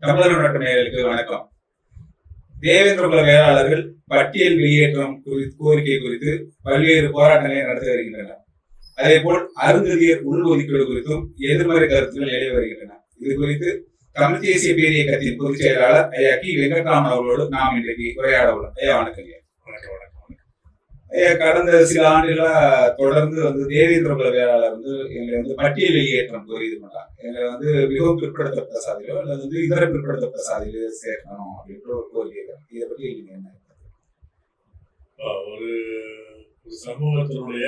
தமிழர் நாட்டு நேயர்களுக்கு வணக்கம். தேவேந்திர குல வேளாளர்கள் பட்டியல் வெளியேற்றம் கோரிக்கை குறித்து பல்வேறு போராட்டங்களை நடத்தி வருகின்றனர். அதேபோல் அருந்ததியர் உள்ஒதுக்கீடு குறித்தும் எதிர்மறை கருத்துக்கள் எழுதி வருகின்றன. இது குறித்து தமிழ் தேசிய பேரியக்கத்தின் பொதுச் செயலாளர் ஐயா கி வெங்கட்ராமன் அவர்களோடு நாம் இன்றைக்கு உரையாட உள்ளோம். ஐயா வணக்கம். கடந்த சில ஆண்டுகளா தொடர்ந்து தேவேந்திர குல வேளாளர் எங்களை பட்டியல் வெளியேற்றம் கோரி இது பண்றாங்க. எங்களை மிகவும் பிற்படுத்தப்பட்ட சாதியிலோ அல்லது இதர பிற்படுத்தப்பட்ட சாதியிலோ சேர்க்கணும் அப்படின்ற ஒரு கோரிக்கை. இதை பற்றி நீங்க என்ன? ஒரு சமூகத்தினுடைய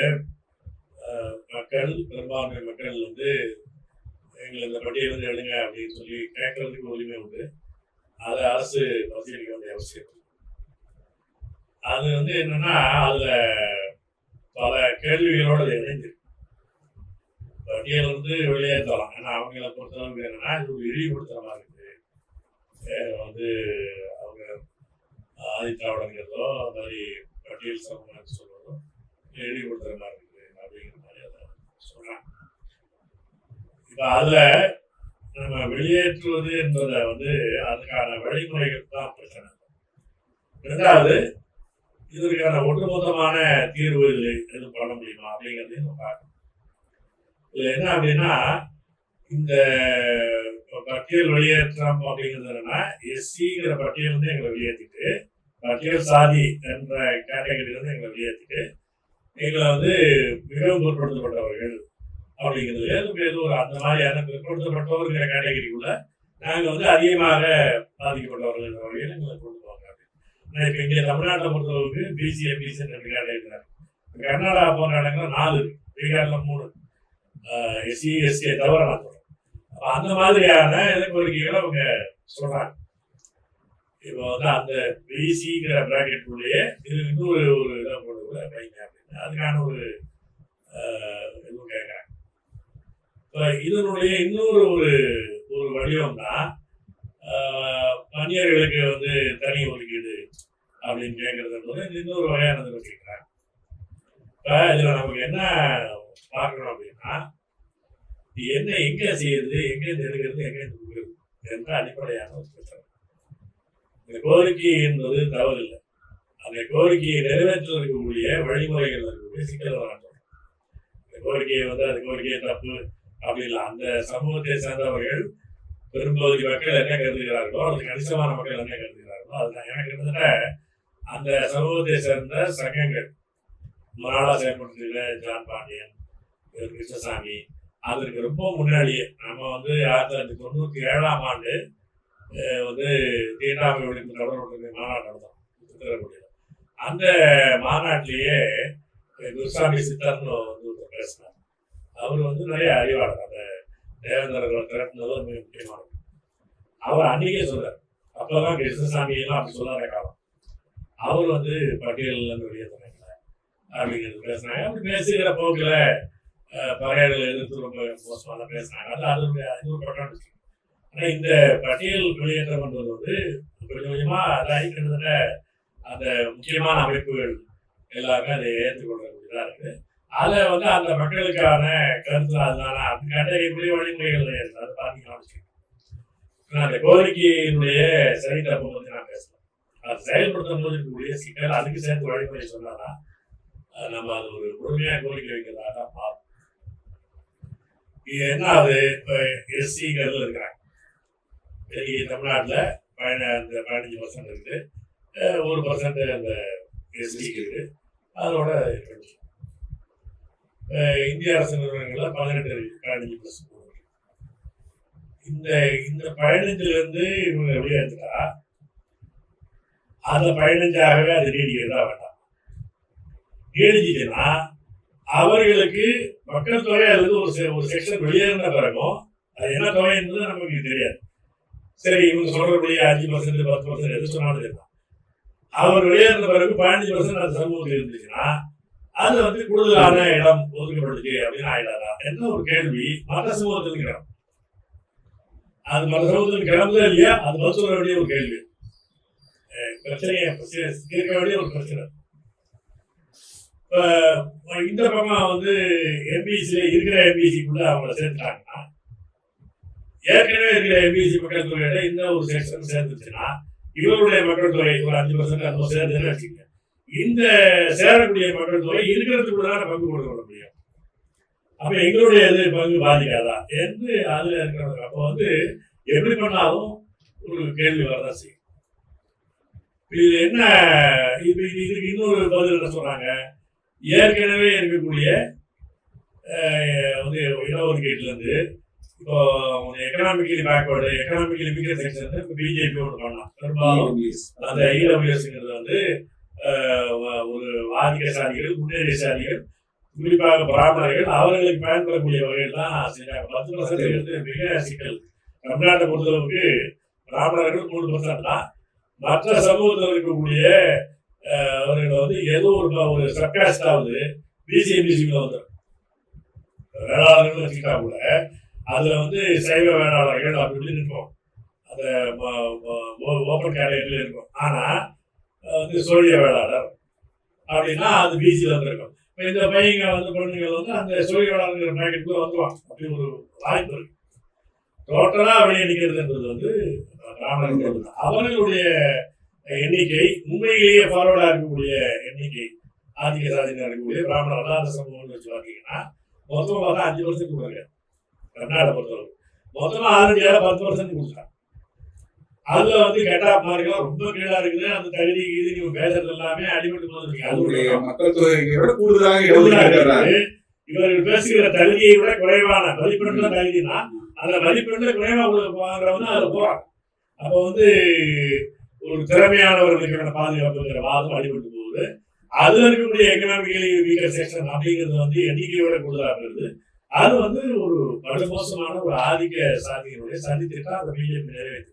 மக்கள், பெரும்பான்மை மக்கள் எங்களை இந்த பட்டியல் எழுங்க அப்படின்னு சொல்லி கேட்கறதுக்கு உரிமை உண்டு. அதை அரசு பரிசீலிக்க வேண்டிய அவசியம். அது என்னன்னா, அதுல பல கேள்விகளோடு இணைந்து பட்டியல் வெளியேற்றலாம். ஏன்னா அவங்களை பொறுத்தளவுக்கு என்னன்னா, இது ஒரு இழிவுபடுத்துற மாதிரி இருக்குது. அவங்க ஆதித்தாவடங்கிறதோ அது மாதிரி பட்டியல் சமூகம் சொல்றதோ இழிவுபடுத்துற மாதிரி இருக்குது அப்படிங்கிற மாதிரி அதை சொல்றாங்க. இப்ப அதுல நம்ம வெளியேற்றுவது என்பதை அதுக்கான வழிமுறைகள் தான் பிரச்சனை. இரண்டாவது, இதற்கான ஒட்டுமொத்தமான தீர்வு எதுவும் பண்ண முடியுமா அப்படிங்கிறதையும் நம்ம பார்க்கணும். இதுல என்ன அப்படின்னா, இந்த பட்டியல் வெளியேற்றம் அப்படிங்கிறது என்னன்னா, எஸ்சிங்கிற பட்டியல் எங்களை வெளியேற்றிட்டு, பட்டியல் சாதி என்ற கேட்டகரியிலிருந்து எங்களை வெளியேற்றிட்டு, எங்களை மிகவும் பிற்படுத்தப்பட்டவர்கள் அப்படிங்கிறது ஏதோ ஒரு அந்த மாதிரியான பிற்படுத்தப்பட்டவர்கிற கேட்டகரிக்குள்ள நாங்கள் அதிகமாக பாதிக்கப்பட்டவர்கள் என்ற வகையில் எங்களை கொண்டு போவாங்க. இப்போ இங்கே தமிழ்நாட்டை பொறுத்தளவுக்கு பிசி, எம்பிசி ரெண்டு கேட்டகரி இருக்கிறாங்க. கர்நாடகா போன்ற இடங்கள்ல 4, பீகார்ல 3, எஸ்சி எஸ்டியை தவிர நான் சொல்றேன். அந்த மாதிரியான கோரிக்கைகளை அவங்க சொல்றாங்க. இப்போ அந்த பிசிங்கிற பிராக்கெட்டுக்குள்ளேயே இது இன்னொரு ஒரு இதை போடுறது வைங்க அப்படின்னு அதுக்கான ஒரு எதுவும் கேட்குறாங்க. இப்போ இதனுடைய இன்னொரு ஒரு வடிவம் தான் வன்னியர்களுக்கு தனி ஒதுக்கீடு அப்படின்னு கேட்கறது இன்னொரு வகையானது வச்சுக்கிறாங்க. இப்போ இதுல நமக்கு என்ன பார்க்கணும் அப்படின்னா, என்ன எங்க செய்யறது, எங்கேருந்து எடுக்கிறது, எங்கேருந்து கொடுக்குறது என்ற அடிப்படையான ஒரு பிரச்சனை. இந்த கோரிக்கை என்பது தவறு இல்லை. அந்த கோரிக்கையை நிறைவேற்றுவதற்குரிய வழிமுறைகள் இருக்கக்கூடிய சிக்கல் வராங்க. இந்த கோரிக்கையை அந்த கோரிக்கையை தப்பு அப்படி இல்லை. அந்த சமூகத்தை சேர்ந்தவர்கள் பெரும்பகுதி மக்கள் என்ன கருதுகிறார்களோ, அது கணிசமான மக்கள் என்ன கருதுகிறார்களோ, அதுதான் எனக்கு கிட்டத்தட்ட அந்த சமூகத்தை சேர்ந்த சங்கங்கள் நாளா செயல்படுத்துகிற ஜான் பாண்டியன், கிருஷ்ணசாமி, அதற்கு ரொம்ப முன்னாடியே நம்ம 1997ஆம் ஆண்டு தீண்டாமை ஒழிப்பு தொடர்புடைய மாநாடு நடந்தோம். அந்த மாநாட்டிலேயே குருசாமி சித்தர்னு ஒருத்தர் பேசினார். அவர் நிறைய அறிவாளர். அந்த தேவேந்திர திரட்டினது மிக முக்கியமானது. அவர் அன்னைக்கே சொல்றார். அப்பதான் கிருஷ்ணசாமி எல்லாம் அப்படி சொல்லாத காலம். அவர் பட்டியலில் வெளியேற்றினாங்க அப்படிங்கிறது பேசினாங்க. அப்படி பேசுகிற போக்குல பறையர்களை எதிர்த்து ரொம்ப மோசமாக பேசினாங்க. அது இன்னொரு பக்கம் இருக்கு. ஆனா இந்த பட்டியல் வெளியேற்றம் என்பது கொஞ்சம் கொஞ்சமா அதாகி கிட்டத்தட்ட அந்த முக்கியமான அமைப்புகள் எல்லாருமே அதை ஏற்றுக்கொள்ளக்கூடியதா இருக்கு. அதை அந்த மக்களுக்கான கருத்து அதனால அந்த கட்டளை வழிமுறைகள் அதை பார்த்தீங்கன்னா அந்த கோரிக்கையினுடைய சரி தப்பு பற்றி நான் பேசலாம். அது செயல்படுத்தும் போது இருக்கக்கூடிய சிக்கல், அதுக்கு சேர்த்து வழிமுறை சொன்னாதான் நம்ம அது ஒரு முழுமையாக கோரிக்கை வைக்கிறதாக தான் பார்ப்போம். இது என்ன ஆகுது, இப்போ எஸ்சிங்கிறது இருக்கிறாங்க. தமிழ்நாட்டில் அந்த 15% இருக்குது, 1% அந்த எஸ்சிக்கு இருக்கு. அதோட இந்திய அரசு நிறுவனங்கள்ல 18 இருக்கு, 15%. இந்த 15லேருந்து இவங்க வெளியேற்றா அந்த 15ஆகவே அது நீடிக்கிறதா வேண்டாம். நீடிச்சுன்னா அவர்களுக்கு மக்கள் தொகை அல்லது ஒரு செக்ஷன் வெளியேறின பிறகும் அது என்ன தொகை என்பது நமக்கு தெரியாது. சரி, இவங்க சொல்றபடியே 5%, 10% எது சொன்னாலும் இருக்கலாம். அவர் வெளியேறின பிறகு 15% அந்த சமூகத்தில் இருந்துச்சுன்னா அது கூடுதலான இடம் ஒதுக்கப்படுது அப்படின்னு ஆயிடாதா என்ன ஒரு கேள்வி மத சமூகத்திற்கு கிளம்பும். அது மத சமூகத்திற்கு கிளம்புதா இல்லையா, அது பதில் சொல்ல வேண்டிய ஒரு கேள்வி. பிரச்சனையை தீர்க்க வேண்டிய ஒரு பிரச்சனை. இந்த பக்கம் எம்பிசி இருக்கிற எம்பிசிக்குள்ள அவங்கள சேர்த்துட்டாங்கன்னா ஏற்கனவே இருக்கிற எம்பிசி மக்கள் தொகையில இந்த ஒரு செக்ஷன் சேர்ந்துச்சுன்னா இவருடைய மக்கள் தொகை ஒரு 5% அந்த சேர்ந்துன்னு வச்சுக்கோங்க. இந்த சேரக்கூடிய மக்கள் தொகை இருக்கிறதுக்குள்ளதான பங்கு கொடுக்க முடியும். அப்ப எங்களுடைய இது பங்கு பாதிக்காதா என்று அதுல இருக்கிறவங்க அப்போ வந்து எப்படி பண்ணாலும் ஒரு கேள்வி வரதான் செய்யும். இது என்ன இதுக்கு இன்னொரு பதில் என்ன சொல்றாங்க, ஏற்கனவே இருக்கக்கூடிய வந்து இடஒதுக்கீட்டுல இருந்து இப்போ economically backward economically weaker section இப்போ பிஜேபி ஒன்று பண்ணலாம். பெரும்பாலும் அந்த இடபிள்யூஎஸ்ங்கிறது வந்து ஒரு ஆதிக்க சாதிகள் முன்னேறிய சாதிகள் குறிப்பாக பிராமணர்கள் அவர்களுக்கு பயன்படக்கூடிய வகையில் தான் செய்யறாங்க. 10% மிக சிக்கல். தமிழ்நாட்டை பொறுத்தளவுக்கு பிராமணர்கள் 3% தான். மற்ற சமூகத்தில் இருக்கக்கூடிய அவர்கள் வந்து ஏதோ ஒரு சப்காஸ்டாவது பிசிஎம்பிசியில் வந்துடும். வேளாளர்கள் வச்சுக்கிட்டா கூட அதுல வந்து சைவ வேளாளர்கள் அப்படி இருக்கும், அந்த ஓப்பன் கேட்டகரியில இருக்கும். ஆனா வந்து சோழிய வேளாளர் அப்படின்னா அது பிசியில் வந்துருக்கும். இப்போ இந்த பையங்க வந்து பொண்ணுங்கள் வந்து அந்த சோழிய வேளாளர் பேக்கெட்டுக்குள்ள வந்துருவாங்க. அப்படி ஒரு வாய்ப்பு இருக்கு. டோட்டலா வெளியே நிற்கிறதுன்றது வந்து பிராமணர்கள் தான். அவர்களுடைய எண்ணிக்கை உண்மையிலேயே ஃபார்வர்டா இருக்கக்கூடிய எண்ணிக்கை ஆதிக்க சாதியினர் இருக்கக்கூடிய பிராமணர் அல்லாத சமூகம்னு வச்சு பார்த்தீங்கன்னா மொத்தமாக பார்த்தா 5% கொடுக்குறாங்க. கர்நாடகா பொறுத்தவரை மொத்தமா ஆல்ரெடியாக 10% கொடுக்குறாங்க. அதுல வந்து கெட்டா மார்க்கெல்லாம் ரொம்ப கீழா இருக்குது. அந்த தகுதி இது நீங்க பேசுறது எல்லாமே அடிபட்டு போகுது. மக்கள் தொகையை விட கூடுதலாக இவர்கள் பேசுகிற தகுதியை விட குறைவான மதிப்பெண்ல தகுதினா அந்த மதிப்பெண்ல குறைவா வாங்குறவங்க அதுல போறாங்க. அப்ப வந்து ஒரு திறமையானவர்களுக்கான பாதுகாப்புங்கிற வாதம் அடிபட்டு போகுது. அதுல இருக்கக்கூடிய எக்கனாமிக்கலி வீக்கர் செக்ஷன் அப்படிங்கிறது வந்து எண்ணிக்கையோட கூடுதலாக இருக்குது. அது வந்து ஒரு படுமோசமான ஒரு ஆதிக்க சாதியினுடைய சதித்திட்டம் அந்த பிஜேபி நிறைவேற்று.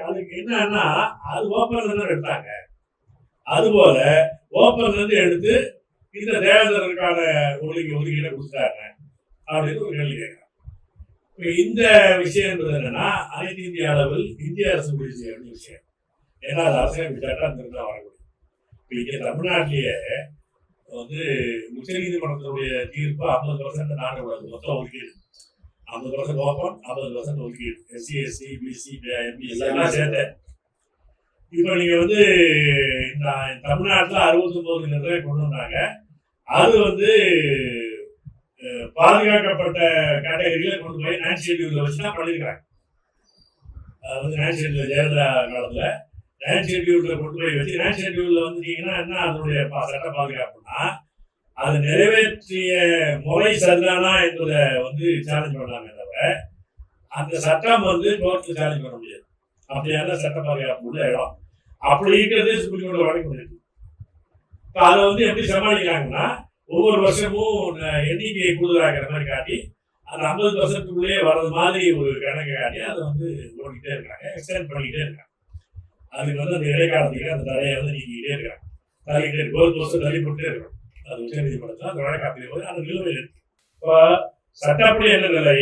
அதுக்கு என்னன்னா அது ஓப்பன்ல இருந்து எடுத்தாங்க. அதுபோல ஓப்பன்ல இருந்து எடுத்து இந்த தேவேந்திரருக்கான ஒதுக்கீடை கொடுத்தாங்க அப்படின்னு ஒரு கேள்வி கேட்கறாங்க. இந்த விஷயம் என்பது என்னன்னா அனைத்து இந்திய அளவில் இந்திய அரசு முடிவு செய்ய வேண்டிய விஷயம். ஏன்னா அது அரசியல் சட்டம் திருத்தம் வரக்கூடிய. இங்க தமிழ்நாட்டிலேயே வந்து உச்ச நீதிமன்றத்தினுடைய தீர்ப்பு 50% நாடக்கூடாது. மொத்தம் ஒதுக்கீடு 50% ஓப்பன், 50% ஒதுக்கீடு. எஸ்சி, எஸ்சி, பிசி, எம்பி எல்லாம் சேர்த்து. இப்ப நீங்க வந்து தமிழ்நாட்டுல 69 நிர்ணயம் கொண்டு வந்தாங்க. அது வந்து பாதுகாக்கப்பட்ட கேட்டகரியில கொண்டு போய் 9th ஷெட்யூல்ல வச்சுதான் பண்ணிருக்காங்க. அது வந்து 9th ஷெட்யூல்ல ஜெயலலிதா காலத்துல 9th ஷெட்யூல்ல கொண்டு போய் வச்சு 9th ஷெட்யூல்ல வந்துட்டீங்கன்னா என்ன அதனுடைய சட்ட பாதுகாப்புனா அது நிறைவேற்றிய முறை சரிதானா என்பதை வந்து சேலஞ்ச் பண்ணலாமே தவிர அந்த சட்டம் வந்து கோர்ட்ல சேலஞ்ச் பண்ண முடியாது. அப்படியான சட்ட பாதுகாப்பு உள்ள இடம் அப்படி இருக்கிறது சுப்ரீம் கோர்ட்ல வழக்கு பண்ணிருக்கு. இப்போ அதை வந்து எப்படி சமாளிக்கிறாங்கன்னா ஒவ்வொரு வருஷமும் எண்ணிக்கையை கூடுதலாகிற மாதிரி காட்டி அந்த 50%க்குள்ளேயே வர்றது மாதிரி ஒரு கணக்கு காட்டி அதை வந்து ஓடிக்கிட்டே இருக்காங்க, எக்ஸ்டெண்ட் பண்ணிக்கிட்டே இருக்காங்க. அதுக்கு வந்து அந்த இடைக்காலத்துக்கு அந்த தடையை வந்து நீக்கிக்கிட்டே இருக்காங்க. தள்ளிக்கிட்டே இருக்கு, ஒரு வருஷம் தள்ளி போட்டே இருக்கும். அது உச்ச நீதிமன்றத்தில் அந்த வழக்கு அப்படி போது அந்த நிலுவையில் இருக்கு. இப்போ சட்டப்படி என்ன நிலை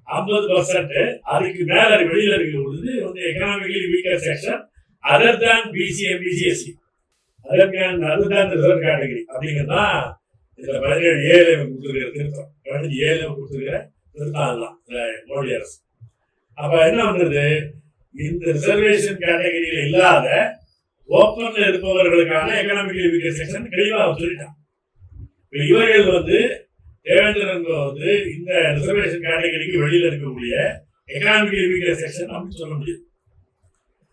50% அதுக்கு மேல வெளியில இருக்கிற பொழுது வந்து எக்கனாமிக்கலி வீக்கர் செக்ஷன் அதர் தான் பிசி, எம்பிசி, எஸ்சி அதர் தான் ரிசர்வ் கேட்டகரி அப்படிங்கிறதான் இதுல 17A கொடுத்துருக்கிற திருத்தம். 15A கொடுத்துருக்கிற திருத்தம் அதுதான் மோடி அரசு. அப்ப என்ன வந்தது, இந்த ரிசர்வேஷன் கேட்டகரியில இல்லாத ஓப்பன்ல இருப்பவர்களுக்கான எக்கனாமிக்கலி வீக்கர் செக்ஷன் தெளிவா சொல்லிட்டான். இவர்கள் வந்து தேவேந்திரன் வந்து இந்த ரிசர்வேஷன் கேட்டகரிக்கு வெளியில இருக்கக்கூடிய எக்கனாமிக்கலி வீக்கர் செக்ஷன் அப்படின்னு சொல்ல முடியாது.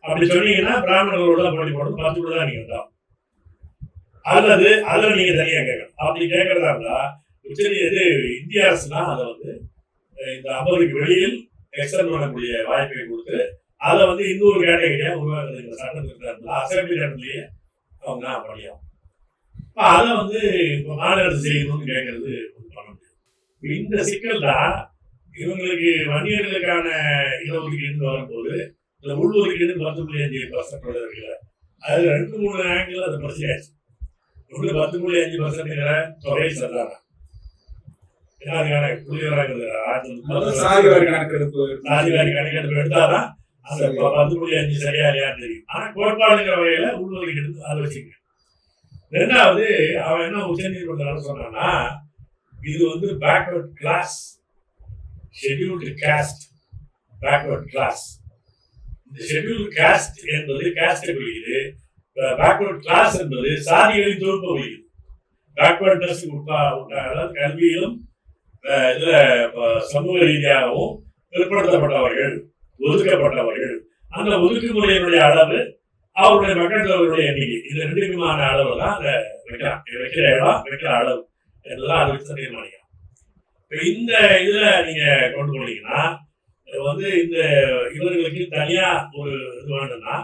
அப்படி சொன்னீங்கன்னா பிராமணர்களோட போட்டி போடணும் 10 தான் நீங்க தான் அல்லது அதில் நீங்க தனியா கேட்கணும். அப்படி கேட்கறதா இருந்தா உச்சநீதி இந்திய அரசு தான் அதை வந்து இந்த 50க்கு வெளியில் எக்ஸ்டெண்ட் பண்ணக்கூடிய வாய்ப்பை கொடுத்து அதை வந்து இன்னொரு கேட்டகரியா உருவாக்குறது இந்த சட்டத்திற்கு அசம்பிளி சட்டத்திலேயே அவங்க தான் பண்ணியும். அதை வந்து இப்போ மாநில அரசு செய்யணும்னு கேட்கறது பண்ண முடியும். இந்த சிக்கல் தான் இவங்களுக்கு வன்னியர்களுக்கான இடஒதுக்கீடு வரும்போது இந்த உள்ஒதுக்கீடு 10.5% இருக்குல்ல, அதுல 2-3 ஆங்கிள் அது பிரச்சனையாச்சு. ஒன்று 10.5% தொகை சரிதான சாதிவாரி கணக்கெடுப்பு எடுத்தாதான் அந்த 10.5 சரியா இல்லையான்னு தெரியும். ஆனா கோட்பாடுங்கிற வகையில உள்ஒதுக்கீடு அதை வச்சுக்க. ரெண்டாவது அவன் என்ன உச்ச நீதிமன்றம் சொன்னான்னா இது வந்து backward class scheduled caste backward class. இந்த ஷெட்யூல் காஸ்ட் என்பது காஸ்டை குறிக்குது. பேக்வர்ட் கிளாஸ் என்பது சாதிகளின் தொகுப்பை குறிக்குது. பேக்வர்ட்னஸ் அதாவது கல்வியிலும் இதுல சமூக ரீதியாகவும் பிற்படுத்தப்பட்டவர்கள், ஒதுக்கப்பட்டவர்கள், அந்த ஒதுக்குமுறையினுடைய அளவு, அவருடைய மக்கள் தொகையுடைய எண்ணிக்கை, இது ரெண்டுக்குமான அளவு தான் அதை வைக்கலாம். வைக்கிற இடம், வைக்கிற அளவு என்பதெல்லாம் அதை வச்சு தீர்மானிக்கலாம். இப்போ இந்த இதுல நீங்க கொண்டு போனீங்கன்னா வந்து இந்த இவர்களுக்கு தனியா ஒரு இது வேணும்னா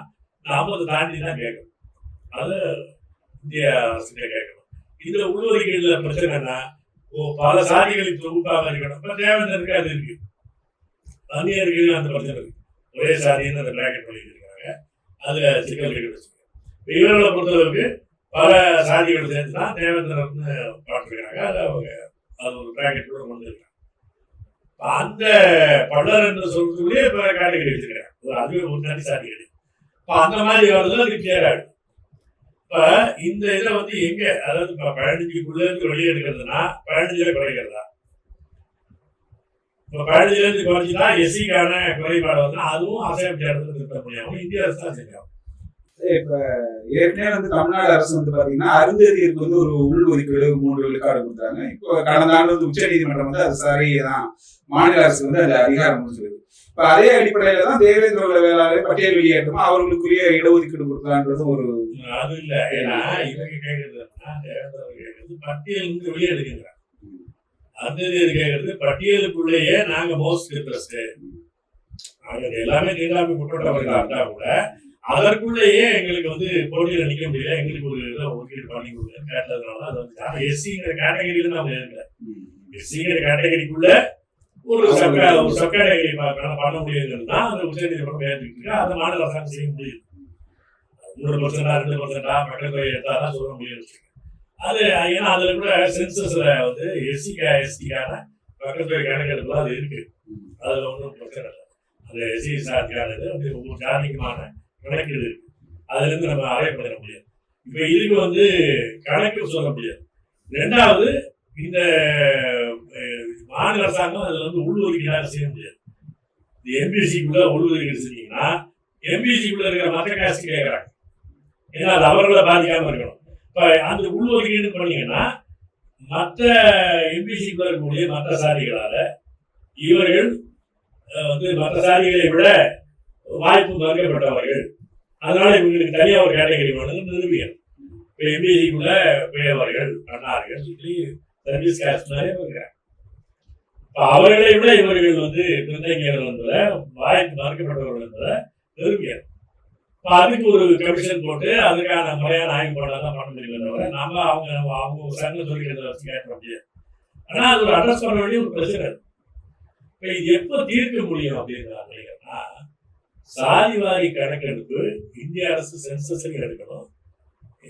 50 தாண்டி தான் கேட்கணும். அது இந்திய அரசுகிட்ட கேட்கணும். இந்த உள்ஒதுக்கீடுல பிரச்சனை என்ன, பல சாதிகளின் தொகுப்பாக இருக்கணும். இப்ப தேவேந்தருக்கு அது இருக்கு, அந்நியருக்கு அந்த பிரச்சனை இருக்கு. ஒரே சாதின்னு அந்த பிராக்கெட் பண்ணியிருக்காங்க, அதுல சிக்கல் இருக்கு. இவர்களை பொறுத்தளவுக்கு பல சாதிகள் சேர்ந்து தான் தேவேந்தர் வந்து பார்த்துருக்காங்க. அதை அவங்க அது ஒரு பிராக்கெட் கூட கொண்டு இருக்காங்க. அந்த பல்லர் என்று சொல்றதுக்குள்ளேயே இப்ப கேட்டகரி வச்சிருக்காங்க, அதுவே ஒரு தனி சாதி கிடையாது. இப்ப அந்த மாதிரி வருது, அது கிளியர் ஆயிடும். இப்ப இந்த இதை வந்து எங்க, அதாவது இப்ப 15க்குள்ள இருந்து வெளியே எடுக்கிறதுனா 15ல குறைக்கிறதா, இப்ப 15ல இருந்து குறைச்சுன்னா எஸ்சிக்கான குறைபாடு வந்து அதுவும் அசைவம் சேர்ந்து திருத்த முடியாம இந்திய அரசு தான் செஞ்சாங்க. இப்ப ஏற்கனவே வந்து தமிழ்நாடு அரசு வந்து பாத்தீங்கன்னா அருந்ததியருக்கு வந்து ஒரு உள் ஒதுக்கீடு 3 விழுக்காடு கொடுத்தாங்க. இப்போ கடந்த ஆண்டு வந்து உச்ச நீதிமன்றம் வந்து அது சரிதான், மாநில அரசு வந்து அது அதிகாரம் சொல்லுது. இப்ப அதே அடிப்படையில தான் தேவேந்திர குல வேளாளர் பட்டியல் வெளியேற்றமா அவர்களுக்குரிய இடஒதுக்கீடு கொடுக்கலான்றது ஒரு அது இல்ல. ஏன்னா இவங்க கேட்கறதுன்னா தேவேந்திர கேட்கறது பட்டியல் இருந்து வெளியே எடுக்கிறாங்க. அருந்ததியர் கேட்கறது பட்டியலுக்குள்ளேயே நாங்க மோஸ்ட் இன்ட்ரெஸ்ட், எல்லாமே தீண்டாமை குற்றவாளிகளா இருந்தா கூட அதற்குள்ளேயே எங்களுக்கு வந்து போட்டியில நிக்க முடியல, எங்களுக்கு ஒரு இதை ஒதுக்கீடு பண்ணி கொடுங்க கேட்டதுனால அது வந்து எஸ்சிங்கிற கேட்டகரியில நம்ம இருக்கல. எஸ்சிங்கிற கேட்டகரிக்குள்ள ஒரு சப் கேட்டகரி பண்ண முடியுங்கிறது தான் அந்த உச்ச நீதிமன்றம் ஏற்றுக்கிட்டு அதை மாநில அரசாங்கம் செய்ய முடியுது. 3% 2% மக்கள் தொகை எடுத்தாதான் சொல்ல முடியும். அது ஏன்னா அதுல கூட சென்சஸ்ல வந்து எஸ்டிக்கான மக்கள் தொகை கணக்கெடுப்புலாம் அது இருக்கு, அதுல ஒன்றும் பிரச்சனை இல்லை. அந்த எஸ்சி சாதிக்கானது வந்து ஒவ்வொரு ஜாதிக்குமான கணக்கீடு இருக்கு, அதுல இருந்து நம்ம அரைய பண்ணிட முடியாது. இப்ப இதுக்கு வந்து கணக்கு சொல்ல முடியாது. ரெண்டாவது, இந்த மாநில அரசாங்கம் அதுல வந்து உள்ஒதுக்கீடாக செய்ய முடியாது. இந்த எம்பிசிக்குள்ள உள்ஒதுக்கீடு செஞ்சீங்கன்னா எம்பிசிக்குள்ள இருக்கிற மற்ற காசு கேட்கறாங்க, ஏன்னா அது அவர்களை பாதிக்காம இருக்கணும். இப்ப அந்த உள்ஒதுக்கீடு பண்ணீங்கன்னா மற்ற எம்பிசிக்குள்ள இருக்கக்கூடிய மற்ற சாதிகளால இவர்கள் வந்து மற்ற சாதிகளை விட வாய்ப்பு மறுக்கப்பட்டவர்கள், அதனால இவங்களுக்கு தனியா ஒரு கேட்டகரி வேணும்னு நிரூபிக்கணும். இப்போ எம்பிசிக்குள்ள பேவர்கள், அண்ணார்கள், சர்வீஸ் காஸ்ட் நிறைய இருக்கிறாங்க. இப்போ அவர்களை விட இவர்கள் வந்து பின்தங்கியவர்கள் என்பதை, வாய்ப்பு மறுக்கப்பட்டவர்கள் என்பதை நிரூபிக்கணும். இப்போ அதுக்கு ஒரு கமிஷன் போட்டு அதுக்கான முறையான ஆய்வு பண்ணாதான் பண்ண முடியும் தவிர நம்ம அவங்க சங்கம் சொல்லிக்கிறத வச்சு கேட்க முடியாது. ஆனா அது ஒரு அட்ரஸ் பண்ண வேண்டிய ஒரு பிரச்சனை. இப்போ இது எப்போ தீர்க்க முடியும் அப்படின்னு நினைக்கிறேன்னா, சாதிவாரி கணக்கெடுப்பு இந்திய அரசு சென்சஸ்ல எடுக்கணும்,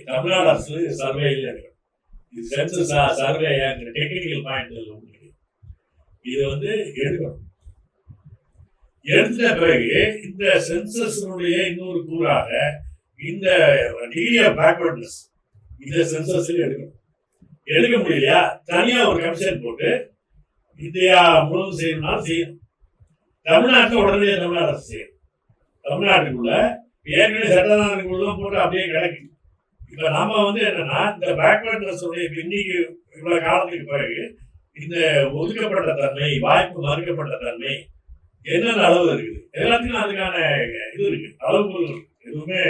தமிழ்நாடு அரசு சர்வேல எடுக்கணும். இது சென்சஸ் சர்வே டெக்னிக்கல் பாயிண்ட் இது வந்து எடுக்கணும். எடுத்த பிறகு இந்த சென்சஸ்னுடைய இன்னொரு கூறாக இந்த டிகிரி ஆஃப் பேக்வர்ட்னஸ் இந்த சென்சஸ்ல எடுக்கணும். எடுக்க முடியலையா, தனியா ஒரு கமிஷன் போட்டு இந்தியா முழுவதும் செய்யணும்னாலும் செய்யணும். தமிழ்நாட்டில் உடனே தமிழ்நாடு அரசு செய்யணும். தமிழ்நாட்டுக்குள்ள ஏற்கனவே சட்டநாதனுக்குள்ள போட்டு அப்படியே கிடக்கு. இப்ப நாம வந்து என்னன்னா இந்த பேக்வர்ட்னஸ் இன்னைக்கு இவ்வளவு காலத்துக்கு பிறகு இந்த ஒதுக்கப்பட்ட தன்மை, வாய்ப்பு மறுக்கப்பட்ட தன்மை என்னென்ன அளவு இருக்குது, எல்லாத்துக்கும் அதுக்கான இது இருக்கு, அளவுகள் இருக்கு. எதுவுமே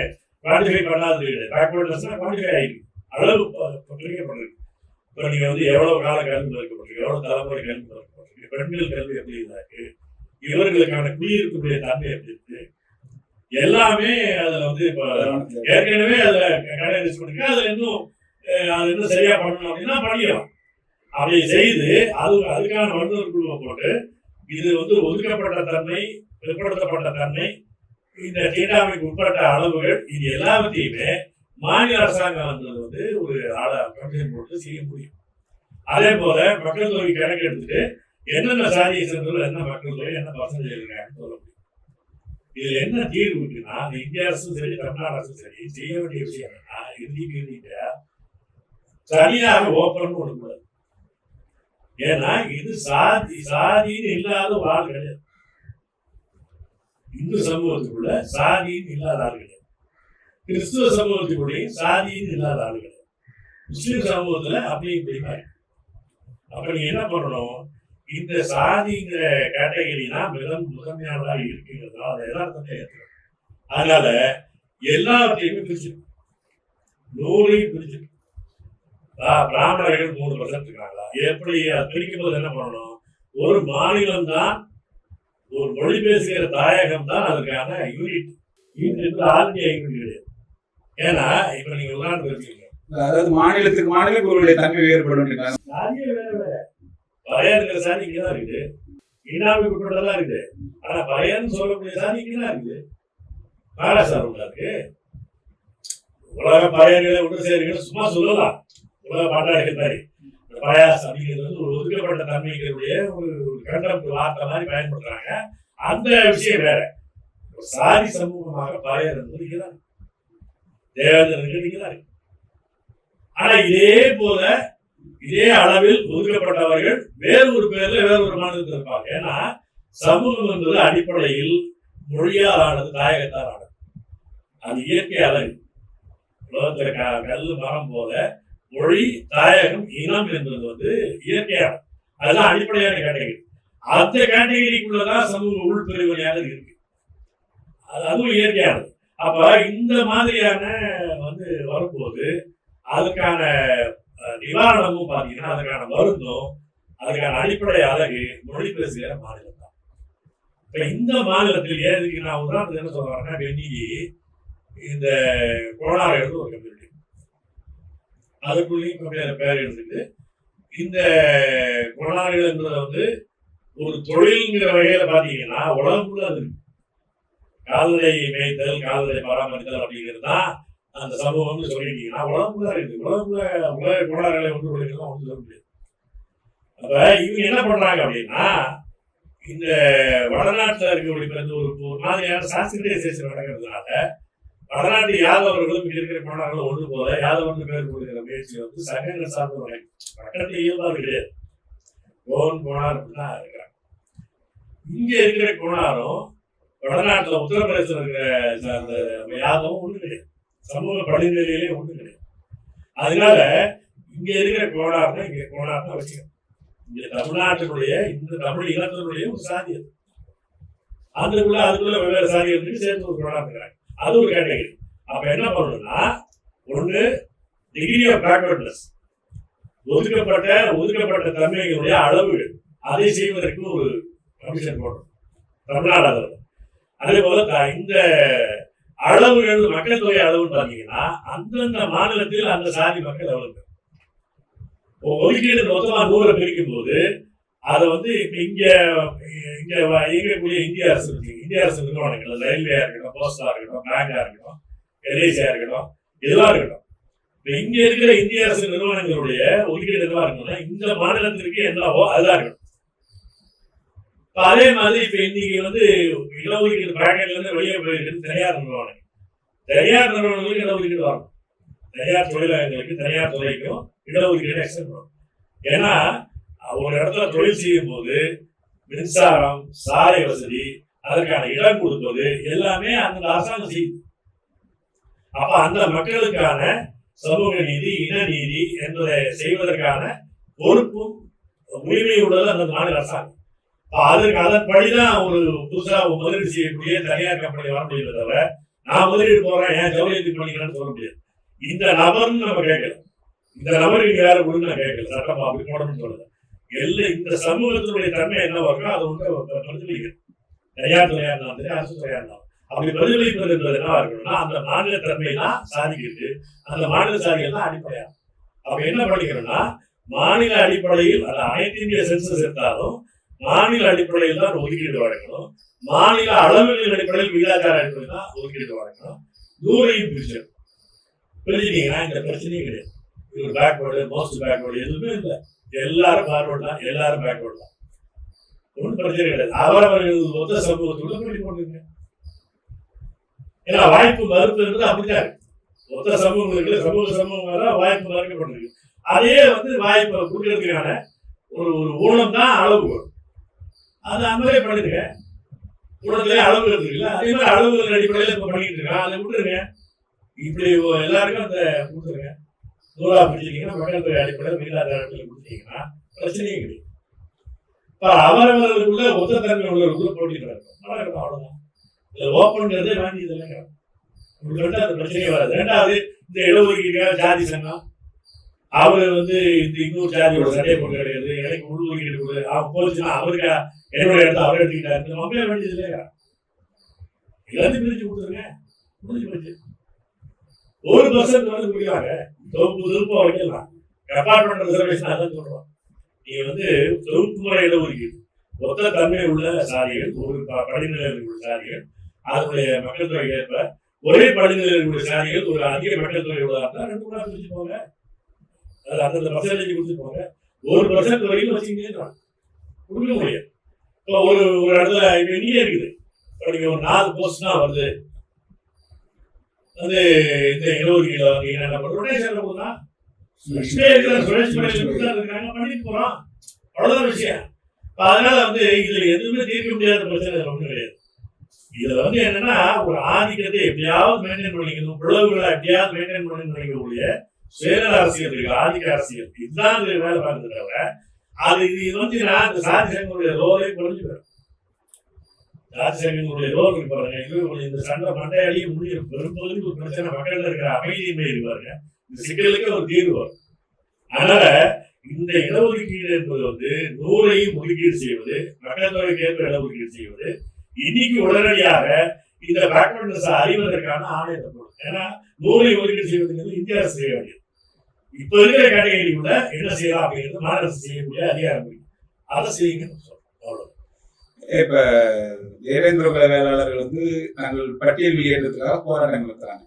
குவான்டிஃபை பண்ணாதது கிடையாது. பேக்வர்ட்னஸ்னா குவான்டிஃபை ஆயிருக்கு, அளவு பிரிக்கப்பட்டிருக்கு. இப்போ நீங்க வந்து எவ்வளவு கால கல்வி மறுக்கப்பட்டிருக்கு, எவ்வளவு தலைமுறை கல்வி மறுக்கப்பட்டிருக்கு, பெண்கள் கல்வி எப்படி இருக்கு, இவர்களுக்கான குடியிருப்புடைய தன்மை எப்படி இருக்கு, எல்லாமே அதுல வந்து இப்ப ஏற்கனவே அதுல கைடன்ஸ் பண்ணிருக்கு. அதுல இன்னும் சரியா பண்ணணும் அப்படின்னா பண்ணிடலாம். அப்படி செய்து அதுக்கான வல்லுநர் குழுவை போட்டு இது வந்து ஒதுக்கப்பட்ட தன்மை, பிற்படுத்தப்பட்ட தன்மை, இந்த தீண்டாமைக்கு உட்பட்ட அளவுகள், இது எல்லாவற்றையுமே மாநில அரசாங்கம் வந்து ஒரு கமிஷன் போட்டு செய்ய முடியும். அதே போல மக்கள் தொகை கணக்கு எடுத்துட்டு என்னென்ன சாதியை சேர்ந்தவர்கள், என்ன மக்கள் தொகை, என்ன பர்சன்டேஜ் இருக்காங்கன்னு சொல்ல முடியும். இதுல என்ன தீர்வு இருக்குன்னா, இந்திய அரசும் சரி தமிழ்நாடு அரசும் சரி செய்ய வேண்டிய விஷயம் என்னன்னா, இறுதிக்கு தனியாக ஓப்பன் கொடுக்கூடாது. ஏன்னா இது சாதின்னு இல்லாத வாழ் கிடையாது. இந்து சமூகத்துக்குள்ள சாதின்னு இல்லாத ஆள் கிடையாது. கிறிஸ்துவ சமூகத்துக்குள்ளேயும் சாதின்னு இல்லாத ஆள் கிடையாது. முஸ்லிம் சமூகத்துல அப்படி இப்படிமா இருக்கு. அப்ப நீங்க என்ன பண்ணணும், இந்த சாதிங்கிற கேட்டகரி தான் முதன்மையானதா இருக்குங்கிறதா அதை யதார்த்தத்தை ஏற்றுக்கணும். அதனால எல்லாத்தையுமே பிரிச்சிருக்கணும், 100ஐயும் பிரிச்சிருக்கணும். பிராமணர்கள் 3% இருக்காங்களா, எப்படி பிரிக்கும் போது என்ன பண்ணணும், ஒரு மாநிலம் தான், ஒரு மொழி பேசுகிற தாயகம் தான் அதற்கான யூனிட். ஆல் இந்தியா யூனிட் கிடையாது. ஏன்னா இப்ப நீங்க உதாரணத்துக்கு வச்சுக்கோங்க, அதாவது மாநிலத்துக்கு மாநிலம் இவருடைய தன்மை வேறுபடும். சாதியே வேற வேற. பறையா இருக்கிற சாதி இங்கதான் இருக்குது, இனாமிக்கு உட்பட்டதான் இருக்குது. ஆனா பறையான்னு சொல்லக்கூடிய சாதி இங்கதான் இருக்குது. மகாராஷ்டிரா உண்டா இருக்கு. உலக பறையர்களை ஒன்று சேருங்கள் சும்மா சொல்லலாம், உலக பாட்டாளிகள் மாதிரி. பயாஸ் அப்படிங்கிறது வந்து ஒரு ஒதுக்கப்பட்ட தன்மைகளுடைய ஒரு கண்டம் வார்த்தை மாதிரி பயன்படுத்துறாங்க. அந்த விஷயம் வேற. ஒரு சாதி சமூகமாக பறையர் என்பது இங்கதான், தேவேந்திரர்கள் இங்கதான் இருக்கு. ஆனா இதே போல இதே அளவில் ஒதுக்கப்பட்டவர்கள் வேறு ஒரு பேர்ல வேற ஒரு மாநிலத்தில் இருப்பாங்க. ஏன்னா சமூகம் என்பது அடிப்படையில் மொழியால் ஆனது, தாயகத்தால் ஆனது. அது இயற்கை அழகு. உலகத்துல கல்லு மரம் போல மொழி, தாயகம், இனம் என்பது வந்து இயற்கையானது. அதுதான் அடிப்படையான கேட்டகரி. அந்த கேட்டகரிக்குள்ளதான் சமூக உள்பிரிவினையாக இருக்கு. அதுவும் இயற்கையானது. அப்ப இந்த மாதிரியான வந்து வரும்போது அதுக்கான நிவாரணமும் பாத்தீங்கன்னா, அதுக்கான மருந்தும், அதுக்கான அடிப்படை அழகு மொழி பேசுகிற மாநிலம் தான். இப்ப இந்த மாநிலத்தில் ஏதுக்கு நான் உதாரணத்துக்கு என்ன சொல்ல வரேன்னா, இன்னைக்கு இந்த கோணார்கள் ஒரு கம்யூனிட்டி, அதுக்குள்ளேயும் பேர் எடுத்துட்டு இந்த கோணார்கள் என்பதை வந்து ஒரு தொழில்ங்கிற வகையில பாத்தீங்கன்னா உலகக்குள்ள அது இருக்கு. கால்நடை மேய்த்தல், கால்நடை பராமரித்தல் அப்படிங்கிறது தான் அந்த சமூகம்னு சொல்லிட்டீங்கன்னா உலகக்குள்ள இருக்குது. உலக கோளாறுகளை ஒன்று கொடுக்கலாம் ஒன்று சொல்ல முடியாது. அப்ப இவங்க என்ன பண்றாங்க அப்படின்னா, இந்த வடநாட்டுல இருக்கக்கூடிய ஒரு மாதிரியான சாஸ்திரியேஷன் நடக்கிறதுனால வடநாட்டு யாதவர்களும் இங்க இருக்கிற கோணார்களும் ஒன்று போல யாதவர்னு பேர் கொடுக்கிற முயற்சி வந்து சங்கங்கள் சார்ந்த பக்கத்துல இயல்பாக கிடையாது. கோணார் தான் இருக்கிறாங்க. இங்க இருக்கிற கோணாரும் வடநாட்டுல உத்தரப்பிரதேசம் இருக்கிற அந்த யாதவும் ஒண்ணு கிடையாது. சமூக படிநிலையிலே ஒண்ணு கிடையாது. அதனால இங்க இருக்கிற கோணார்னா இங்க கோணார்னா வச்சுக்கணும். இங்க தமிழ்நாட்டினுடைய இந்த தமிழ் இனத்தினுடைய ஒரு சாதி அது. அதுக்குள்ள வெவ்வேறு சாதிகள் சேர்ந்து ஒரு கோணார் இருக்கிறாங்க. அது ஒரு கேட்டகரி. அப்ப என்ன பண்ணணும்னா, ஒண்ணு டிகிரி ஆஃப் பேக்வர்ட்னஸ், ஒதுக்கப்பட்ட தன்மைகளுடைய அளவுகள், அதை செய்வதற்கு ஒரு கமிஷன் போடணும் தமிழ்நாடு அளவில். அதே போல இந்த அளவுகள் மக்கள் தொகை அளவுன்னு பாத்தீங்கன்னா அந்தந்த மாநிலத்தில் அந்த சாதி மக்கள் எவ்வளவு ஒதுக்கீடு மொத்தமா 100 பிரிக்கும் போது அதை வந்து இங்க இயங்கக்கூடிய இந்திய அரசு நிறுவனங்கள், ரயில்வேயா இருக்கட்டும், போஸ்டா இருக்கட்டும், பேங்கா இருக்கட்டும், எல்ஐசியா இருக்கட்டும், எதுவா இருக்கட்டும், இங்க இருக்கிற இந்திய அரசு நிறுவனங்களுடைய ஒதுக்கீடு எதுவா இருக்கணும்னா இந்த மாநிலத்திற்கு என்னவோ அதுதான் இருக்கணும். அதே மாதிரி இப்ப இன்னைக்கு வந்து இடஒதுக்கீடு பேக்கெட்ல இருந்து வெளியே போயிருக்கு தனியார் நிறுவனங்களுக்கு இடஒதுக்கீடு வரணும். தனியார் தொழிலாளர்களுக்கு, தனியார் துறைக்கும் இடஒதுக்கீடு எக்ஸ்டெண்ட் பண்ணணும். ஏன்னா ஒரு இடத்துல தொழில் செய்யும் போது மின்சாரம், சாலை வசதி, அதற்கான இடம் கொடுப்பது எல்லாமே அந்த அரசாங்கம் செய்யுது. அப்ப அந்த மக்களுக்கான சமூக நீதி, இன நீதி என்பதை செய்வதற்கான பொறுப்பும் உரிமை உள்ளது அந்த மாநில அரசாங்கம். அதன்படிதான் ஒரு புதுசா முதலீடு செய்யக்கூடிய தனியார் கம்பெனி வர முடியல தவிர, நான் முதலீடு போறேன் ஏன் ஜவுளியத்துக்கு பண்ணிக்கிறேன்னு சொல்ல முடியாது. இந்த நபர்னு நம்ம கேட்கல, இந்த நபருக்கு யாரும் கொடுன்னு நான் கேட்கல, சட்டம் அப்படி போடணும்னு சொல்லல. இந்த சமூகத்தினுடைய தன்மை என்ன வரும் அது வந்து பிரதிபலிக்கிறது. தனியார் துறையா இருந்தாலும் சரி, அரசு துறையா இருந்தாலும் அப்படி பிரதிபலிப்பது என்பது என்னவா இருக்கணும்னா, அந்த மாநில தன்மை தான் சாதிக்கிறது, அந்த மாநில சாதிகள் தான் அடிப்படையா. அப்ப என்ன பண்ணிக்கணும்னா, மாநில அடிப்படையில் அந்த அனைத்து இந்திய சென்சஸ் எடுத்தாலும் மாநில அடிப்படையில் தான் ஒதுக்கீடு வழங்கணும். மாநில அளவுகளின் அடிப்படையில் விகிதாச்சார அடிப்படையில் தான் ஒதுக்கீடு வழங்கணும். 100ஐயும் பிரிச்சுட்டீங்கன்னா இந்த பிரச்சனையும் கிடையாது. இவர் பேக்வேர்டு, மோஸ்ட் பேக்வேர்டு எதுவுமே இல்லை. எல்லாரும் ஃபார்வர்ட் தான், எல்லாரும் பேக்வேர்டு தான். ஒன்றும் பிரச்சனை கிடையாது. அவரவர்கள் ஒத்த சமூகத்தோட போட்டி போட்டுருங்க. ஏன்னா வாய்ப்பு மறுப்புன்றது அப்படித்தான் இருக்கு. ஒத்த சமூகங்களுக்கு சமூகம் வாய்ப்பு மறுக்கப்பட்டிருக்கு. அதே வந்து வாய்ப்பை கொடுக்கறதுக்கான ஒரு ஊனம் தான் அளவுகோல். அது அமலே பண்ணுங்க. கூடத்துல அளவுகள் இருக்குல்ல, அதே மாதிரி அளவுகள் அடிப்படையில் இப்ப பண்ணிட்டு இருக்கான். அதை விட்டுருங்க. இப்படி எல்லாருக்கும் அந்த கொடுத்துருங்க. 100 பிடிச்சிருக்கீங்கன்னா மக்கள் தொகை அடிப்படையில் விகிதாச்சாரத்தில் கொடுத்தீங்கன்னா பிரச்சனையே கிடையாது. இப்ப அவரவர்களுக்குள்ள ஒத்த தன்மை உள்ளவர்களுக்குள்ள போட்டி நடக்கும். அவ்வளவுதான். இதுல ஓப்பன்ங்கிறதே வேண்டியது இல்லைங்க. உங்களுக்கு வந்து அந்த பிரச்சனையே வராது. ரெண்டாவது, இந்த இடஒதுக்கீடு ஜாதி சங்கம் அவரு வந்து இந்த இன்னொரு ஜாதியோட சண்டையை போட்டு கிடையாது. எனக்கு உள்ஒதுக்கீடு கொடு, அவன் போச்சுன்னா அவருக்கு என்னோட இடத்த அவரை எடுத்துக்கிட்டாரு. மக்களே வேண்டியது இல்லையா? எல்லாத்தையும் பிரிச்சு கொடுத்துருங்க, முடிஞ்சு போச்சு. 1% வந்து முடிவாங்க. தொகுப்பு வைக்கலாம். அபார்ட்மெண்ட் ரிசர்வேஷன் அதான் சொல்றோம். நீங்க வந்து தொகுப்பு முறை இடஒதுக்கீடு ஒத்த தன்மை உள்ள சாதிகள், ஒரு படிநிலையில் உள்ள சாதிகள், அதனுடைய மக்கள் தொகை ஏற்ப ஒரே படிநிலையில் உள்ள சாதிகள் ஒரு அதிக மக்கள் தொகை உள்ளதா 2 கூட பிரிச்சு போங்க. அது அந்தந்த பர்சன்டேஜ் கொடுத்து போங்க. 1% வரைக்கும் வச்சுக்கிட்டே கொடுக்க முடியாது. இப்போ ஒரு இடத்துல இப்ப இங்கே இருக்குது. இப்போ நீங்க ஒரு 4 போஸ்ட் தான் வருது. வந்து இந்த 70 வந்தீங்கன்னா என்ன பண்ணுறோம்? ரொட்டேஷன்ல போதா சுழற்சி இருக்காங்க, பண்ணிட்டு போறோம். அவ்வளவுதான் விஷயம். அதனால வந்து இதுல எதுவுமே தீர்க்க முடியாத பிரச்சனை ஒன்றும் கிடையாது. இதுல வந்து என்னன்னா, ஒரு ஆதிக்கத்தை எப்படியாவது மெயின்டைன் பண்ணிக்கணும், பிளவுகளை எப்படியாவது மெயின்டைன் பண்ணணும்னு நினைக்கக்கூடிய சுயநல அரசியல் இருக்கு, ஆதிக்க அரசியல். இதுதான் வேலை பார்க்கறது தவிர அது இது வந்து இந்த சாதி சங்கங்களுடைய ரோலே குறைஞ்சு போயிடும். சாதி சங்கங்களுடைய ரோல் இருக்கு பாருங்க. இது இந்த சண்டை மண்டையாடியே முடியும். பெரும்பகுதி ஒரு பிரச்சனை மக்கள்ல இருக்கிற அமைதியின்மை இருக்கு பாருங்க. இந்த சிக்கலுக்கு ஒரு தீர்வு வரும். அதனால இந்த இடஒதுக்கீடு என்பது வந்து 100ஐயும் ஒதுக்கீடு செய்வது, மக்கள் தொகைக்கு ஏற்ப இடஒதுக்கீடு செய்வது, இன்னைக்கு உடனடியாக இந்த பேக்வர்ட்னஸ் அறிவதற்கான ஆணையத்தை போடும். ஏன்னா 100ஐ ஒதுக்கீடு செய்வதற்கு இந்திய அரசு செய்ய வேண்டியது. இப்ப இருக்கிற கேட்டகரிக்குள்ள என்ன செய்யலாம் அப்படிங்கிறது மாநில அரசு செய்யக்கூடிய அதிகாரம் இருக்கு. அதை செய்யுங்கன்னு சொல்றோம். அவ்வளவு. இப்ப தேவேந்திர குல வேளாளர்கள் வந்து நாங்கள் பட்டியல் வெளியேற்றத்துக்காக போராட்டம் நடத்துறாங்க.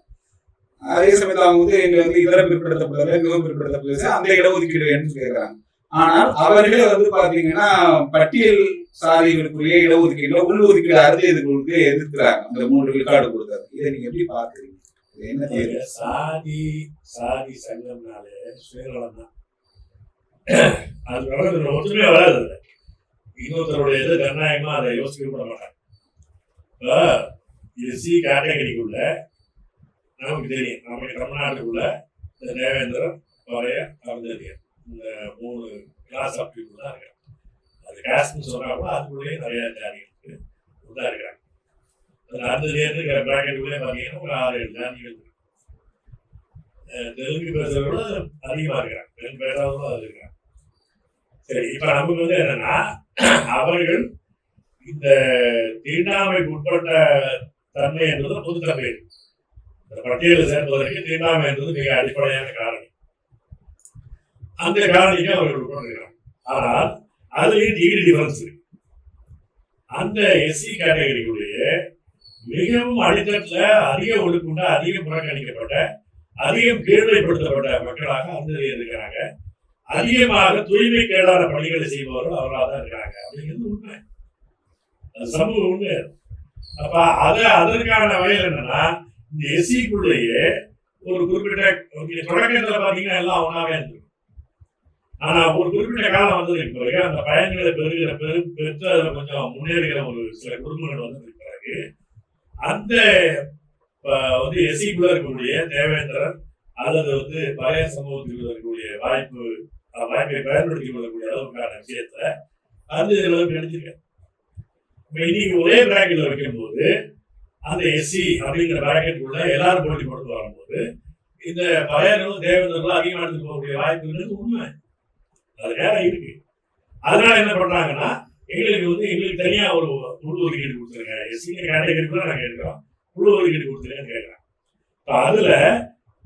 அதே சமயத்தில் அவங்க வந்து எங்க வந்து இதர பிற்படுத்தப்பட்டவர்கள், மிகவும் பிற்படுத்தப்பட்ட அந்த இடஒதுக்கீடு வேணும்னு கேட்கிறாங்க. ஆனால் அவர்களே வந்து பாத்தீங்கன்னா பட்டியல் சாதிகளுக்குரிய இடஒதுக்கீடுல உள்ஒதுக்கீடு அறுதியதுக்கு எதிர்க்கிறாங்க. அந்த 3 விழுக்காடு கொடுத்தாரு. இதை நீங்க எப்படி பாக்குறீங்க? என்ன தேவை? சாதி சங்கம்னாலே சுயநலம் தான். அது ஒற்றுமையா வராது. இன்னொருத்தருடைய இது ஜனநாயகமா அதை யோசிக்க கூட மாட்டாங்க. இப்போ எஸ்சி கேட்டகரிக்குள்ள நமக்கு தெரியும், நமக்கு தமிழ்நாட்டுக்குள்ள இந்த தேவேந்திரன், பழைய அருந்ததியர், இந்த 3 கிளாஸ் ஆஃப் பீப்புள் தான் இருக்காங்க. அது காஸ்ட்னு சொன்னா கூட அதுக்குள்ளேயே நிறைய ஜாதிகளுக்கு தான் இருக்கிறாங்க. அந்த அருந்ததியர்னு பிராக்கெட்டுக்குள்ளே பார்த்தீங்கன்னா ஒரு 6-7 ஜாதிகள் இருக்கு. தெலுங்கு பேசுறவங்க அதிகமா இருக்கிறாங்க, தெலுங்கு பேசாதவங்களும் அது இருக்காங்க. சரி, இப்ப நமக்கு வந்து என்னன்னா, அவர்கள் இந்த தீண்டாமைக்கு உட்பட்ட தன்மை என்பது பொதுத்தன்மை. இந்த பட்டியலில் சேர்ப்பதற்கு தீண்டாமை என்பது மிக அடிப்படையான காரணி. அந்த காரணிக்கு அவர்கள் உட்படுகிறாங்க. ஆனால் அதுலேயும் டிகிரி டிஃபரன்ஸ் இருக்கு. அந்த எஸ்சி கேட்டகரிக்குள்ளேயே மிகவும் அடித்தட்டுல அதிக ஒடுக்குண்ட, அதிக புறக்கணிக்கப்பட்ட, அதிகம் கீழ்மைப்படுத்தப்பட்ட மக்களாக அந்த இருக்கிறாங்க. அதிகமாக தூய்மை கேடான பணிகளை செய்பவர்கள் அவர்களாக தான் இருக்கிறாங்க அப்படிங்கிறது உண்மை. அது சமூக உண்மை. அப்ப அதற்கான வகையில் என்னன்னா, இந்த எஸ்சிக்குள்ளேயே ஒரு குறிப்பிட்ட தொடக்கத்துல பாத்தீங்கன்னா எல்லாம் ஒன்னாவே இருந்திருக்கும். ஆனா ஒரு குறிப்பிட்ட காலம் வந்ததுக்கு பிறகு அந்த பயன்களை பெற்று அதுல கொஞ்சம் முன்னேறுகிற ஒரு சில குடும்பங்கள் வந்ததுக்கு பிறகு அந்த வந்து எஸ்சிக்குள்ள இருக்கக்கூடிய தேவேந்திரன் அல்லது வந்து பழைய சமூகத்தில் இருக்கக்கூடிய வாய்ப்பை பயன்படுத்திக் கொள்ளக்கூடிய அளவுக்கான விஷயத்த அது அளவுக்கு நினைச்சிருக்கேன். இன்னைக்கு ஒரே பிராக்கெட்ல வைக்கும் போது அந்த எஸ்சி அப்படிங்கிற பிராக்கெட் உள்ள எல்லாரும் போட்டி போட்டு வரும்போது இந்த பழையர்களும் தேவேந்திரர்களும் அதிகமாக எடுத்துட்டு போகக்கூடிய வாய்ப்புங்கிறது உண்மை. அது நேரம் இருக்கு. அதனால என்ன பண்றாங்கன்னா, எங்களுக்கு தனியா ஒரு உள்ஒதுக்கீடு கொடுத்துருங்க, எஸ்சிங்கிற கேட்டகரிக்குள்ள நாங்க இருக்கிறோம், உள்ஒதுக்கீடு கொடுத்துருங்கன்னு கேட்கிறோம். இப்போ அதுல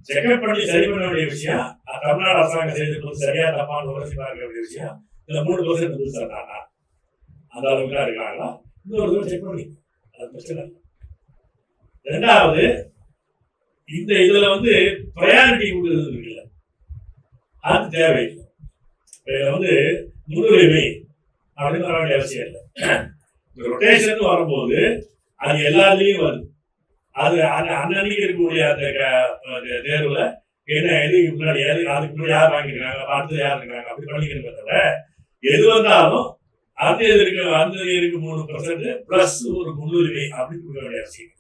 செக்அப் பண்ணி சரி பண்ண வேண்டிய விஷயம் தமிழ்நாடு அரசாங்கம் செய்து சரியா தப்பான உரசி பார்க்க வேண்டிய விஷயம். இதுல 3% புதுசாக அந்த அளவுக்கு தான் இருக்காங்களா, இன்னொரு தூரம் செக் பண்ணி அது பிரச்சனை இல்லை. ரெண்டாவது, இந்த இதுல வந்து ப்ரையாரிட்டி கொடுக்குறது இருக்குல்ல, அது தேவையில்லை. இதுல வந்து முன்னுரிமை அப்படின்னு வர வேண்டிய அவசியம் இல்லை. இந்த ரொட்டேஷன் வரும்போது அது எல்லாத்துலயும் வருது. அது அன்னன்னைக்கு இருக்கக்கூடிய அந்த தேர்வுல என்ன எது முன்னாடி அதுக்கு முன்னாடி யார் வாங்கியிருக்காங்க, அடுத்து யார் இருக்காங்க அப்படி பண்ணிக்கிறத தவிர எது வந்தாலும் அருந்ததியருக்கு 3% பிளஸ் ஒரு முன்னுரிமை அப்படின்னு கொடுக்க வேண்டிய அவசியம்.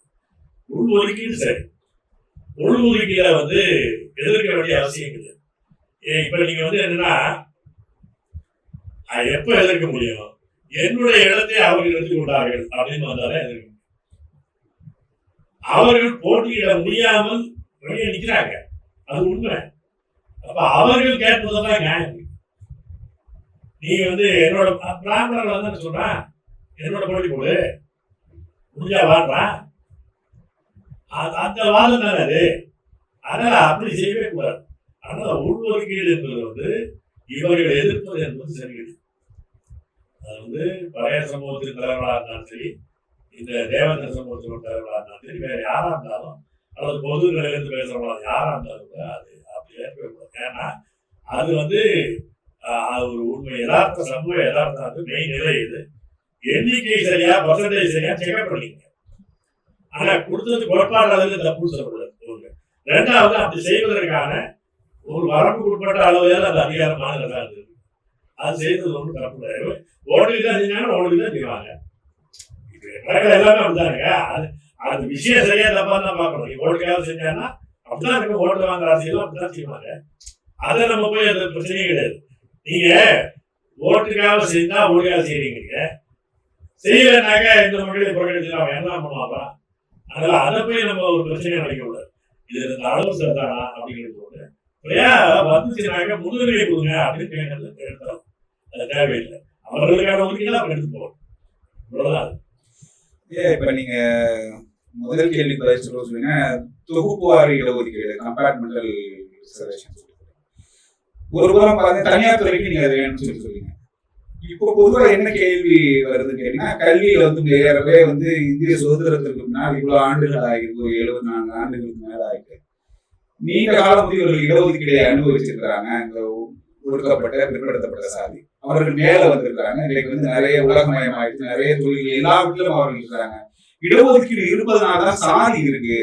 உள்ஒதுக்கீடு சரி, உள்ஒதுக்கீடை வந்து எதிர்க்க வேண்டிய அவசியம் கிடையாது. இப்ப நீங்க வந்து என்னன்னா எப்ப எதிர்க்க முடியும்? என்னுடைய இடத்தை அவர்கள் எடுத்துக் கொண்டார்கள் அப்படின்னு வந்தாலே எதிர்க்க முடியும். அவர்கள் போட்டியிட முடியாமல் வெளியே நிற்கிறாங்க, அது உண்மை. அப்ப அவர்கள் கேட்பதுதான் நியாயம். நீங்க வந்து என்னோட பிராமணர்கள் வந்து சொல்றேன், என்னோட போட்டி போடு, முடிஞ்சா வாழ்றா, அந்த வாதம் தானே அது. அதனால அப்படி செய்யவே கூடாது. அதனால உள்ஒதுக்கீடு என்பது வந்து இவர்கள் எதிர்ப்பது என்பது சரியில்லை. அது வந்து பழைய சமூகத்தின் தலைவராக இருந்தாலும் சரி, இந்த தேவேந்திர சமூகத்தின் தலைவராக இருந்தாலும் சரி, வேற யாரா இருந்தாலும், அல்லது பொது நிலையிலிருந்து பேசுறவங்களா யாரா இருந்தாலும் கூட அது அப்படி ஏற்கவே கூடாது. ஏன்னா அது வந்து அது ஒரு உண்மை யதார்த்த சமூக யதார்த்தம். வந்து மெயின் நிலை இது. எண்ணிக்கை சரியா, பர்சன்டேஜ் சரியா செக்அப் பண்ணிங்க. ஆனா கொடுத்தது கோட்பாடு அளவுக்கு தப்புன்னு சொல்லக்கூடாது. ஒன்று. ரெண்டாவது, அப்படி செய்வதற்கான ஒரு வரம்புக்கு உட்பட்ட அளவுல அந்த அதிகாரம் மாநிலத்தான் இருந்தது. அது செய்தது ஒன்றும் தப்பு கிடையாது. ஓட்டுக்கு தான் செஞ்சாங்கன்னா ஓட்டுக்கு தான் செய்வாங்க. நடக்கிற எல்லாமே அப்படிதானுங்க. அது விஷயம் சரியா தப்பா தான் பார்க்கணும். நீ ஓட்டுக்காக செஞ்சாங்கன்னா அப்படிதான் இருக்கு. ஓட்டு வாங்குற அரசியல் அப்படிதான் செய்வாங்க. அதை நம்ம போய் அது பிரச்சனையே கிடையாது. நீங்க ஓட்டுக்காக செஞ்சா ஓட்டுக்காக செய்றீங்க, செய்யலனாக்க இந்த மக்களை புறக்கணிச்சு அவன் என்ன பண்ணுவாங்க. அதனால அதை போய் நம்ம ஒரு பிரச்சனையை நினைக்க கூடாது. இது இந்த அளவு சரிதானா அப்படிங்கிறது ஒண்ணு. வந்துச்சுனாக்க முன்னுரிமை கொடுங்க அப்படின்னு கேட்கறது எடுத்தாலும் அது தேவையில்லை. அவர்களுக்கான ஒதுக்கீடு அவங்க எடுத்து போகணும். இவ்வளவுதான். இப்ப நீங்க முதல் கேள்வி பதில் சொல்லுங்க, தொகுப்பு வாரி இடஒதுக்கீடு கம்பார்ட்மெண்டல் ரிசர்வேஷன் ஒரு புறம் பார்த்து தனியார் துறைக்கு நீங்க அதை வேணும்னு சொல்லுங்க. இப்போ பொதுவாக என்ன கேள்வி வருதுன்னு கேட்டீங்கன்னா, கல்வியில வந்து ஏறவே வந்து இந்திய சுதந்திரத்திற்கு முன்னால் இவ்வளவு ஆண்டுகள் ஆகிருக்கு, 74 ஆண்டுகளுக்கு மேல ஆயிருக்கு. நீண்ட காலம் வந்து இவர்கள் இடஒதுக்கீடை அனுபவிச்சிருக்கிறாங்க. அங்க ஒடுக்கப்பட்ட பிற்படுத்தப்பட்ட சாதி அவர்கள் மேல வந்திருக்கிறாங்க. இன்னைக்கு வந்து நிறைய உலகமயம் ஆயிடுச்சு, நிறைய தொழில்கள் எல்லாவற்றிலும் அவர்கள் இருக்கிறாங்க. இடஒதுக்கீடு இருப்பதனாலதான் சாதி இருக்கு.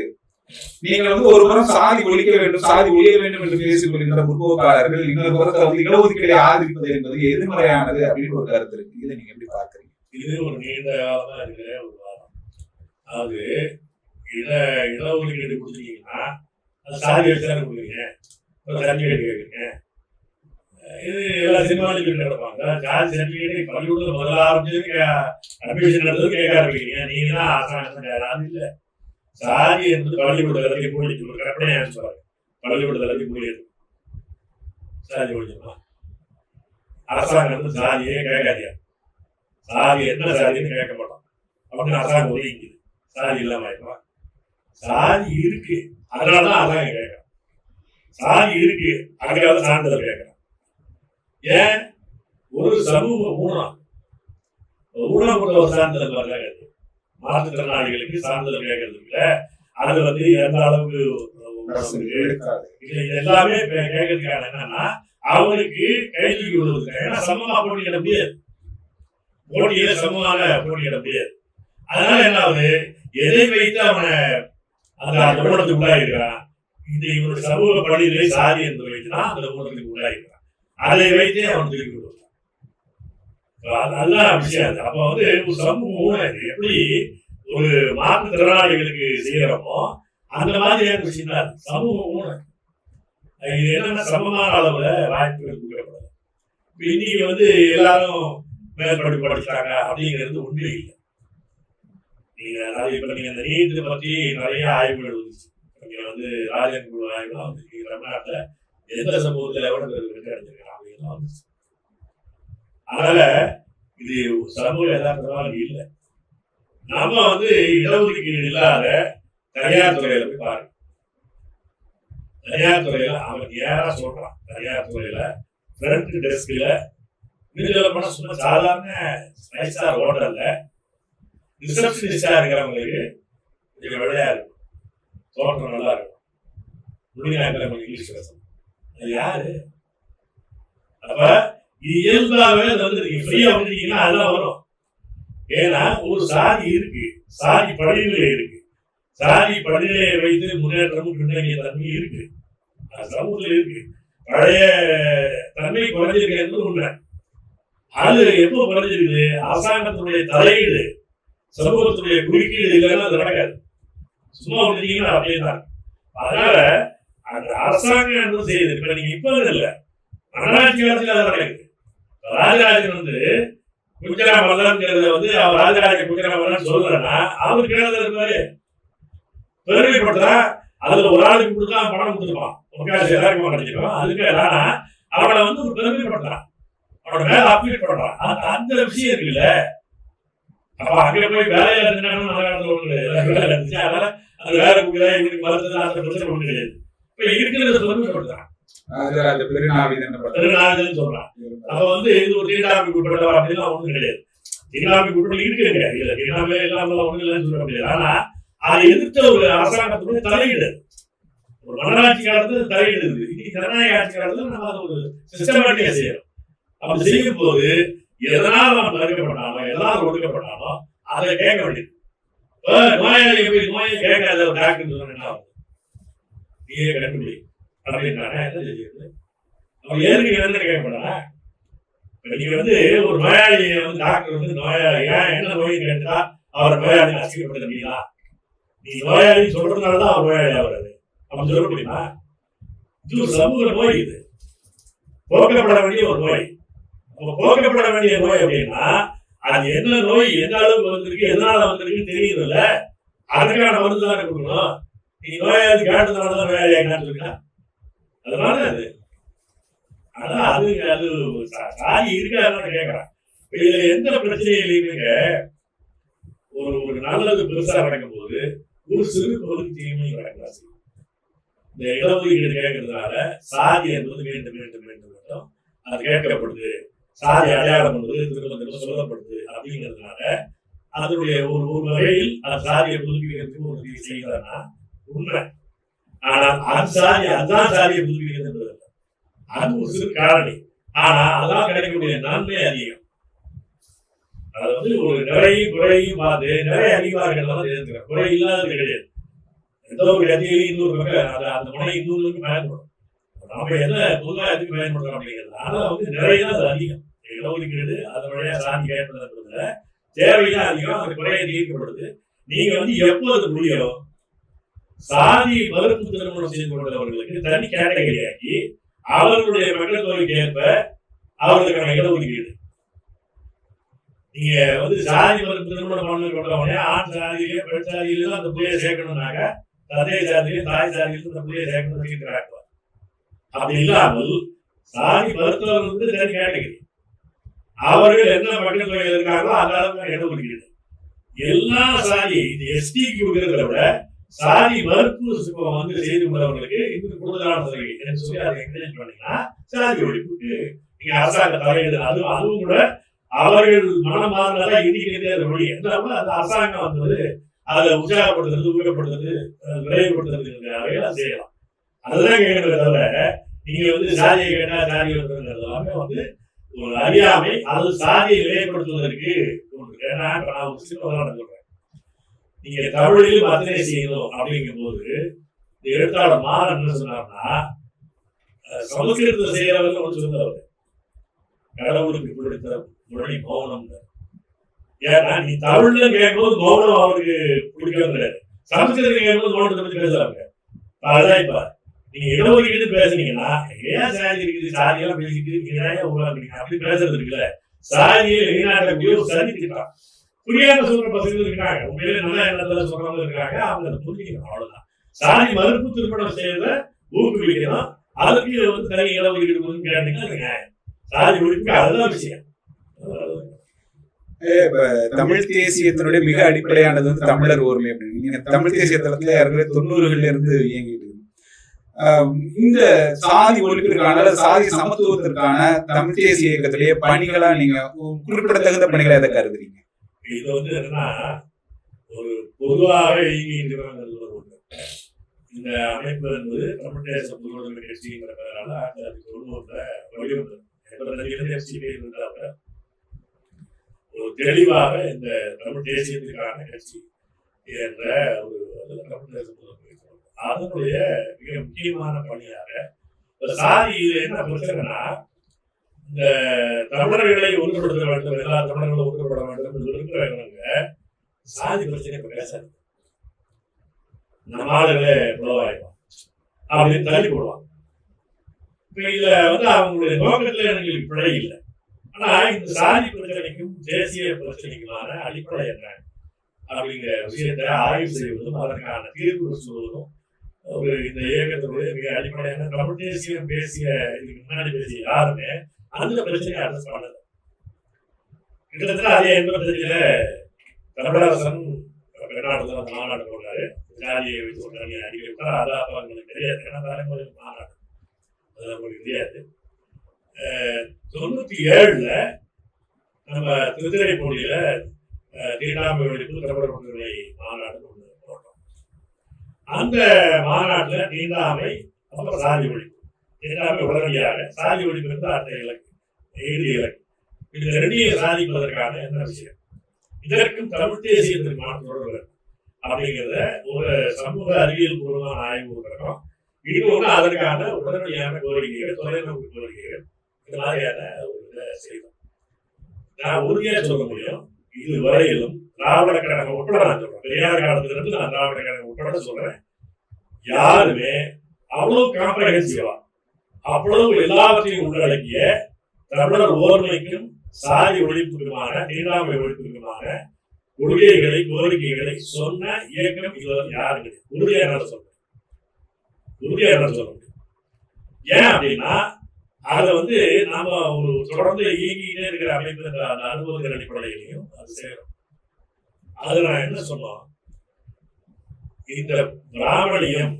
நீங்கள் வந்து ஒரு புறம் சாதி ஒழிக்க வேண்டும், சாதி ஒழிய வேண்டும் என்று பேசிக் கொள்கின்ற முற்போக்காளர்கள், இன்னொரு புறத்தை வந்து இடஒதுக்கீடை ஆதரிப்பது என்பது எதிர்மறையானது அப்படின்னு ஒரு கருத்து இருக்கு. இதை நீங்க எப்படி பார்க்கறீங்க? இது ஒரு நீண்ட காலமா இருக்கிற ஒரு வாதம். அது இடஒதுக்கீடு கொடுத்தீங்கன்னா அது சாதி வச்சுதானே கொடுக்குறீங்க, சர்டிபிகேட் கேட்குறீங்க. இது எல்லா சினிமாலையும் நடப்பாங்க. ஜாதி சர்டிபிகேட் பள்ளிக்கூடத்தில் முதல்ல ஆரம்பிச்சது அட்மிஷன் நடந்தது கேட்க ஆரம்பிக்கிறீங்க. நீங்க தான் அரசாங்கம் இல்லை. சாதி என்பது பள்ளிக்கூட எல்லாத்தையும் மூடிட்டு ஒரு கற்பனையா சொல்றாங்க. பள்ளிக்கூடத்தை எல்லாத்தையும் மூடிடு சாதி ஒழிஞ்சுமா. அரசாங்கம் வந்து சாதியே கேட்காதியா, சாதி என்ன சாதின்னு கேட்க மாட்டோம் அப்படின்னு அரசாங்கம் ஒதுங்கிக்குது. சாதி இல்லாம ஆயிடுமா? சாதி இருக்கு, அதனாலதான் அரசாங்கம் கேட்கறான். சாதி இருக்கு, அதுக்காக சான்றிதழ் கேட்கறான். ஏன்? ஒரு சமூக ஊனம் கொண்ட ஒரு சான்றிதழ் வரலாங்க. மாற்றுத்திறனாளிகளுக்கு சான்றிதழ் கேட்கறது இல்ல. அது வந்து எந்த அளவுக்கு எல்லாமே கேட்கறதுக்கான என்னன்னா அவனுக்கு கைதூக்கி விடுவதுக்கு. ஏன்னா சமமா போட்டியிட முடியாது, போட்டியில சமமான போட்டியிட முடியாது. அதனால என்ன ஆகுது, எதை வைத்து அவனை அந்த ஊனத்துக்கு உள்ளாயிருக்கிறான். இந்த இவனுடைய சமூக பணிகளை சாதி என்று வைத்துதான் அந்த ஊனத்துக்கு உள்ளாயிருக்கிறான். அதை வைத்தே அவன் தூக்கி விடுவான். அதுதான் விஷயம். அப்ப வந்து ஒரு சமூக ஊனம் எப்படி ஒரு மாற்றுத்திறனாளிகளுக்கு செய்யறோமோ அந்த மாதிரியான விஷயம் தான் சமூக ஊனம். இது என்னன்னா சமமான அளவுல வாய்ப்புகள் கொடுக்கப்படாது. இன்னைக்கு வந்து எல்லாரும் மேற்படிப்பு படிச்சாங்க அப்படிங்கிறது உண்மை இல்லை. நீங்க அதாவது இப்ப நீங்க அந்த நீட்டு பத்தி நிறைய ஆய்வுகள் வந்துச்சு. நீங்க வந்து ராஜன் குழு ஆய்வுலாம் வந்து தமிழ்நாட்டுல எந்த சமூகத்துல எவ்வளவு வெற்றி அடைஞ்சிருக்காங்க அப்படிங்கிறதுலாம் வந்துச்சு. அதனால இது சமூக யதார்த்தமாக இல்லை. நம்ம வந்து இடஒதுக்கீடு இல்லாத தனியார் துறையில போய் பாருங்க. தனியார் துறையில அவன் நேரா சொல்றான். தனியார் துறையில ஃப்ரண்ட் டெஸ்க்ல போனா சும்மா சாதாரண 5 ஸ்டார் ஹோட்டல்ல ரிசப்ஷனிஸ்டா இருக்கிறவங்களுக்கு கொஞ்சம் வெள்ளையா இருக்கும், தோற்றம் நல்லா இருக்கும், முடிநாயக்கில் கொஞ்சம் இங்கிலீஷ் பேசணும். அது யாரு? அப்ப இயல்பாகவே அது வந்து நீங்க ஃப்ரீயா வந்துட்டீங்கன்னா அதெல்லாம் வரும். ஏன்னா ஒரு சாதி இருக்கு, சாதி படிநிலை இருக்கு. சாதி படிநிலையை வைத்து முன்னேற்றமும் பின்னணிய தன்மை இருக்கு, அது சமூகத்தில் இருக்கு. பழைய தன்மை குறைஞ்சிருக்கிறது உண்மை. அது எப்போ குறைஞ்சிருக்குது? அரசாங்கத்தினுடைய தலையீடு, சமூகத்துடைய குறுக்கீடு இல்லைன்னா அது நடக்காது. சும்மா விட்டீங்கன்னா அப்படியே தான். அதனால அந்த அரசாங்கம் என்ன செய்யுது? இப்ப நீங்க இப்ப இல்ல, மன்னராட்சி காலத்துல அது நடக்குது. ராஜராஜன் குஜரா மல்லங்கிறத அவர் ராஜராஜ குஜரா மல்லன் சொல்லலன்னா அவரு கேரளத்தில் இருப்பாரு, பெருமைப்படுத்தா. அதுல ஒரு ஆளுக்கு கொடுத்தா பணம் கொடுத்துருப்பான், எல்லாருக்கும் கிடைச்சிருப்பான். அதுக்கு ஆனா அவனை ஒரு பெருமைப்படுத்துறான், அவனோட மேல அப்டேட் பண்றான். அந்த விஷயம் இருக்குல்ல. அப்ப அங்க போய் வேலையில இருந்தாலும் நல்ல காலத்துல ஒண்ணு வேலை இருந்துச்சு. அதனால அது வேற குடியா இவனுக்கு மறுத்தது அந்த பிரச்சனை ஒண்ணு கிடையாது. இப்ப இருக்கிறத பெருமைப்படுத்துறான், திருநாவிதன் சொல்றான். அப்ப இது ஒரு தீண்டாமைக்கு உட்பட்டவர் அப்படிலாம் ஒண்ணும் கிடையாது. தீண்டாமைக்கு உட்பட்டு இருக்குங்க, இல்ல தீண்டாமை இல்லாம ஒண்ணு இல்லைன்னு சொல்ல முடியாது. ஆனா அதை எதிர்த்த ஒரு அரசாங்கத்துடைய தலையீடு, ஒரு மன்னராட்சி காலத்துல தலையீடு இருக்குது. இன்னைக்கு ஜனநாயக ஆட்சி காலத்துல நம்ம அதை ஒரு சிஸ்டமேட்டிக்கா செய்யறோம். அப்படி செய்யும் போது எதனால் நாம் தடுக்கப்பட்டாலும் எதனால் ஒடுக்கப்பட்டாலும் அதை கேட்க வேண்டியது. நோயாளியை போய் நோயை கேட்காத ஒரு டாக்டர் சொன்னா நீயே கண்டுபிடி அப்படின்னாங்க. என்ன செய்யுது? அவன் ஏற்கனவே வந்து கேட்க மாட்டானா? நீங்க ஒரு நோயாளி டாக்டர் நோயாளி என்ன நோய் கேட்டா அவர் நோயாளி அசிங்கப்படுத்தீங்களா? நீ நோயாளி சொல்றதுனாலதான் அவர் நோயாளி ஆகுறது அப்படின்னு சொல்ல முடியுமா? இது ஒரு சமூக நோய், இது போக்கப்பட வேண்டிய ஒரு நோய். போக்கப்பட வேண்டிய நோய் அப்படின்னா அது என்ன நோய், எந்த அளவுக்கு வந்திருக்கு, எதனால வந்திருக்குன்னு தெரியுது இல்ல, அதுக்கான மருந்து தானே கொடுக்கணும். நீ நோயாளி கேட்டதுனாலதான் நோயாளியா காட்டுருக்கா? அதனால ஆனா அது அது சாதி இருக்காதுன்னு கேட்கறான். இதுல எந்த பிரச்சனையிலையுமே ஒரு நல்லது பெருசா நடக்கும் போது ஒரு சிறு பகுதி தீமை நடக்காது. இந்த இடஒதுக்கீடு கேட்கறதுனால சாதி என்பது மீண்டும் மீண்டும் மீண்டும் மீண்டும் அது கேட்கப்படுது, சாதி அடையாளம் திரும்ப திரும்ப சொல்லப்படுது அப்படிங்கிறதுனால அதனுடைய ஒரு வகையில் அந்த சாதியை புதுப்பிக்கிறதுக்கு ஒரு செய்யறதுனா உண்மை. ஆனால் அதுதான் சாதியை புதுப்பிக்கிறது, அது ஒரு சிறு காரணி. ஆனா அதான் கிடைக்கக்கூடிய நன்மை அதிகம். அது ஒரு நிறையும் குறையும் பார்த்து நிறைய அதிகாரிகள் தான் எதிர்க்கிறேன், குறை இல்லாதது கிடையாது. எந்த ஒரு கட்சியிலையும் இன்னொரு பக்கம் அந்த முனை இன்னொரு பயன்படும். நம்ம என்ன பொதுவாக எதுக்கு பயன்படுறோம் அப்படிங்கிறது. ஆனா நிறைய தான் அது அதிகம். இடஒதுக்கீடு அதனுடைய சாதி ஏற்படுத்துறதுல தேவைதான் அதிகம், அந்த குறையை தீர்க்கப்படுது. நீங்க எப்போ அது முடியும்? சாதி மறுப்பு திருமணம் செய்து கொண்டவர்களுக்கு தனி கேட்டகரி ஆக்கி அவர்களுடைய மக்கள் தொகைக்கு ஏற்ப அவர்களுக்கான இடஒதுக்கீடு. நீங்க சாதி மறுப்பு திருமணம் பண்ண கொண்டவனே ஆண் சாதியிலேயே பெண் சாதியிலும் அந்த புள்ளையை சேர்க்கணும்னாக்க தந்தை சாதியிலும் தாய் சாதியிலும் அந்த புள்ளையை சேர்க்கணும்னு சொல்லிக்கிறாங்க. அப்படி இல்லாமல் சாதி மருத்துவர்கள் தனி கேட்டகரி, அவர்கள் என்ன மக்கள் தொகையில் இருக்காங்களோ அந்த அளவுக்கு இடஒதுக்கீடு. எல்லா சாதி எஸ்டிக்கு கொடுக்கறத விட சாதி மறுப்பு செய்து கொண்டவர்களுக்கு இன்னும் கூடுதலான சலுகை என்று சொல்லி அதை என்கரேஜ் பண்ணீங்கன்னா சாதி ஒழிப்புக்கு நீங்க அரசாங்க தலையீடு அதுவும் கூட அவர்கள் மனம் மாறினதா இன்னைக்கு அந்த மொழி என்றாலும் அந்த அரசாங்கம் அதை உற்சாகப்படுத்துறது, ஊக்கப்படுத்துறது, விரைவுபடுத்துறது செய்யலாம். அதுதான் கேட்கறத தவிர நீங்க சாதியை கேட்டா சாதி எல்லாமே ஒரு அறியாமை. அது சாதியை நிலைப்படுத்துவதற்கு ஏன்னா நான் ஒரு சின்ன உதாரணம் சொல்றேன். நீங்க தமிழிலும் அத்தனை செய்யணும் அப்படிங்கும் போது இந்த எழுத்தாளர் மாறன் என்ன சொன்னார்னா, சமஸ்கிருதத்தை செய்யறவங்க ஒன்று சொல்றவர் கடவுளுக்கு பிடித்த மொழி மௌனம். ஏன்னா நீ தமிழ்ல கேட்கும்போது மௌனம் அவருக்கு பிடிக்கிறது கிடையாது, சமஸ்கிருதம் கேட்கும்போது மௌனத்தை பத்தி பேசுறாங்க. அதுதான் இப்ப நீங்க இடஒதுக்கீடு பேசுனீங்கன்னா ஏன் சாதி இருக்குது, சாதியெல்லாம் பேசிட்டு நீங்க உருவாக்குறீங்க அப்படி பேசுறது இருக்குல்ல. சாதியை வெளிநாட்டுல ஒரு சதி திட்டம் புரியாம சொல்ற பசங்க இருக்காங்க, உண்மையிலே நல்ல எண்ணத்துல சொல்றவங்க இருக்காங்க. அவங்க அதை புரிஞ்சுக்கணும், அவ்வளவுதான். சாதி மறுப்பு திருமணம் செய்யறத ஊக்குவிக்கணும், அதுக்கு தனி இடஒதுக்கீடு கேட்டீங்கன்னா சாதி ஒழிப்புக்கு அதுதான் விஷயம். தமிழ் தேசியத்தினுடைய மிக அடிப்படையானது தமிழர் ஓர்மை அப்படின்னு நீங்க தமிழ் தேசிய தளத்துல 90களில இருந்து இயங்கிட்டு இந்த சாதி ஒழிப்பிற்கான சாதி சமத்துவத்திற்கான தமிழ் தேசிய இயக்கத்திலேயே பணிகளா நீங்க குறிப்பிடத்தகுந்த பணிகளை எதை கருதுறீங்க? இது என்னன்னா ஒரு பொதுவாக இயங்கிட்டு ஒன்று. இந்த அமைப்பு என்பது தமிழ் தேச பொதுவுடைமை கட்சிங்கிற பெயரால 1990 வடிவம் ஒரு தெளிவாக இந்த தமிழ் தேசியத்துக்கான கட்சி என்ற ஒரு தமிழ் தேச அதனுடைய மிக முக்கியமான பணியாக சாதி. இது என்ன பிரச்சனைனா இந்த தமிழர்களை ஒன்றுபடுத்த வேண்டும், எல்லா தமிழர்களும் ஒன்றுபட வேண்டும் என்று இருக்கிறவங்க சாதி பிரச்சனை இப்ப பேசாது, நம்ம ஆளுகளே புலவாயிடும் அப்படின்னு தள்ளி போடுவாங்க. இப்ப இதுல அவங்களுடைய நோக்கத்துல எங்களுக்கு பிழை இல்லை. ஆனா இந்த சாதி பிரச்சனைக்கும் தேசிய பிரச்சனைக்குமான அடிப்படை என்ன அப்படிங்கிற விஷயத்தை ஆய்வு செய்வதும் அதற்கான தீர்வு சொல்வதும் ஒரு இந்த இயக்கத்தினுடைய மிக அடிப்படையான தமிழ் தேசியம் பேசிய இதுக்கு முன்னாடி பேசிய யாருமே அந்த பிரச்சனையை அட்ரஸ் பண்ணல. கிட்டத்தட்ட அதே 85ல தமிழரசன் கர்நாடகத்தில் அந்த மாநாடு போட்டாரு, ஜாதியை வைத்து ஒரு தனியை அறிக்கை விட்டார். அது அப்போ அவங்களுக்கு தெரியாது, ஏன்னா தலைமுறை மாநாடு அது அவங்களுக்கு தெரியாது. 97ல நம்ம திருத்துறைப்பூண்டியில தீண்டாமை ஒழிப்பு தமிழர் விடுதலை மாநாடு ஒன்று போட்டோம். அந்த மாநாட்டில் தீண்டாமை அப்புறம் சாதி ஒழிப்பு, தீண்டாமை உடனடியாக சாதி ஒழிப்பு என்று அடுத்த இலக்கு, இறுதி இலக்கு. இந்த ரெண்டையும் சாதிப்பதற்கான என்ன விஷயம், இதற்கும் தமிழ் தேசியத்திற்கான தொடர்பு அப்படிங்கிறத ஒரு சமூக அறிவியல் பூர்வமான ஆய்வு இருக்கிறோம். இன்னொன்று அதற்கான உடனடியான கோரிக்கைகள், தொலைநோக்கு கோரிக்கைகள், இந்த மாதிரியான ஒரு இதை செய்தோம். நான் உறுதியா சொல்ல முடியும், இதுவரையிலும் திராவிட கழகம் உட்பட நான் சொல்றேன், பெரியார் காலத்திலிருந்து நான் திராவிட கழகம் உட்பட சொல்றேன், யாருமே அவ்வளவு காம்ப்ரஹென்சிவா அவ்வளவு எல்லாவற்றையும் உள்ளடக்கிய தமிழர் ஓர்மைக்கும் சாதி ஒழிப்புக்குமான தீண்டாமை ஒழிப்புக்குமான கொள்கைகளை கோரிக்கைகளை சொன்ன இயக்கம் இதுவரை யாருமே உறுதியாக சொல்றேன், உறுதியாக சொல்ல முடியும். ஏன் அப்படின்னா அதை நாம ஒரு தொடர்ந்து இயங்கிட்டே இருக்கிற அமைப்பு அந்த அனுபவத்தின் அடிப்படையிலையும் அது செய்யறோம். அது நான் என்ன சொன்னோம், இந்த பிராமணியம்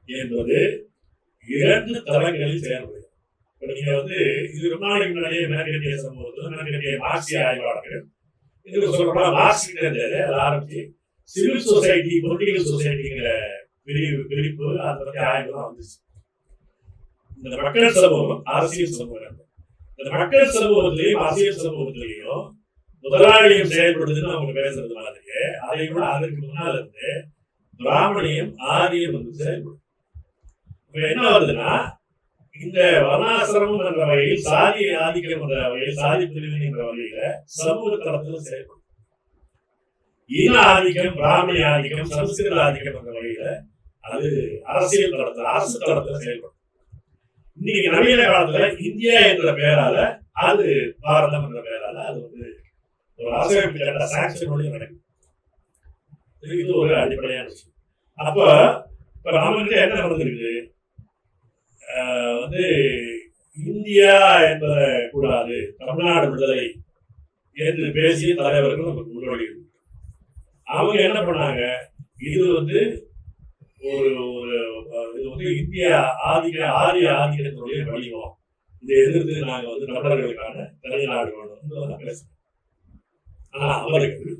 என்பது 2 தளங்களில் செயல்படுது. இப்ப நீங்க இது ரொம்ப நாளைக்கு முன்னாடியே மேற்கத்திய சமூகத்தில் மேற்கத்திய மார்க்சிய ஆய்வாளர்கள் இது சொல்றோம்னா மார்க்சிய ஆரம்பிச்சு சிவில் சொசைட்டி பொலிட்டிக்கல் சொசைட்டிங்கிற பிரிப்பு அதை பற்றி ஆய்வு தான் வந்துச்சு. இந்த மக்கள் சமூகம் அரசியல் சமூகம், இந்த மக்கள் சமூகத்திலையும் அரசியல் சமூகத்திலையும் முதலாளியம் செயல்படுதுன்னு அவங்க பேசுறது மாதிரியே அதை விட அதற்கு முன்னால இருந்து பிராமணியம் ஆரியம் செயல்படும். இப்ப என்ன வருதுன்னா, இந்த வர்ணாசிரமம் என்ற வகையில் சாதி ஆதிக்கம் என்ற வகையில் சாதி பிரிவினை என்ற வகையில சமூக தளத்தில் செயல்படும். இன ஆதிக்கம், பிராமணி ஆதிக்கம், சமஸ்கிருத ஆதிக்கம் என்ற வகையில அது அரசியல் தளத்தில் அரசு தளத்தில் செயல்படும். இன்னைக்கு நவீன காலத்துல இந்தியா என்ற பெயரால அது பாரதம் என்ற பெயரால அது ஒரு அரசியல் சட்ட சாங்ஷன் வழி நடக்கும். இது ஒரு அடிப்படையான விஷயம். அப்ப இப்ப நாம கிட்ட என்ன நடந்திருக்கு, இந்தியா என்பதை கூடாது தமிழ்நாடு விடுதலை என்று பேசிய தலைவர்கள் நமக்கு முன்னோடி. அவங்க என்ன பண்ணாங்க, இது இது இந்தியா ஆரிய ஆதிக்கத்தினுடைய வடிவம், இதை எதிர்த்து நாங்க தமிழர்களுக்கான தனிநாடு வேணும் பேசணும். ஆனா அவர்கள்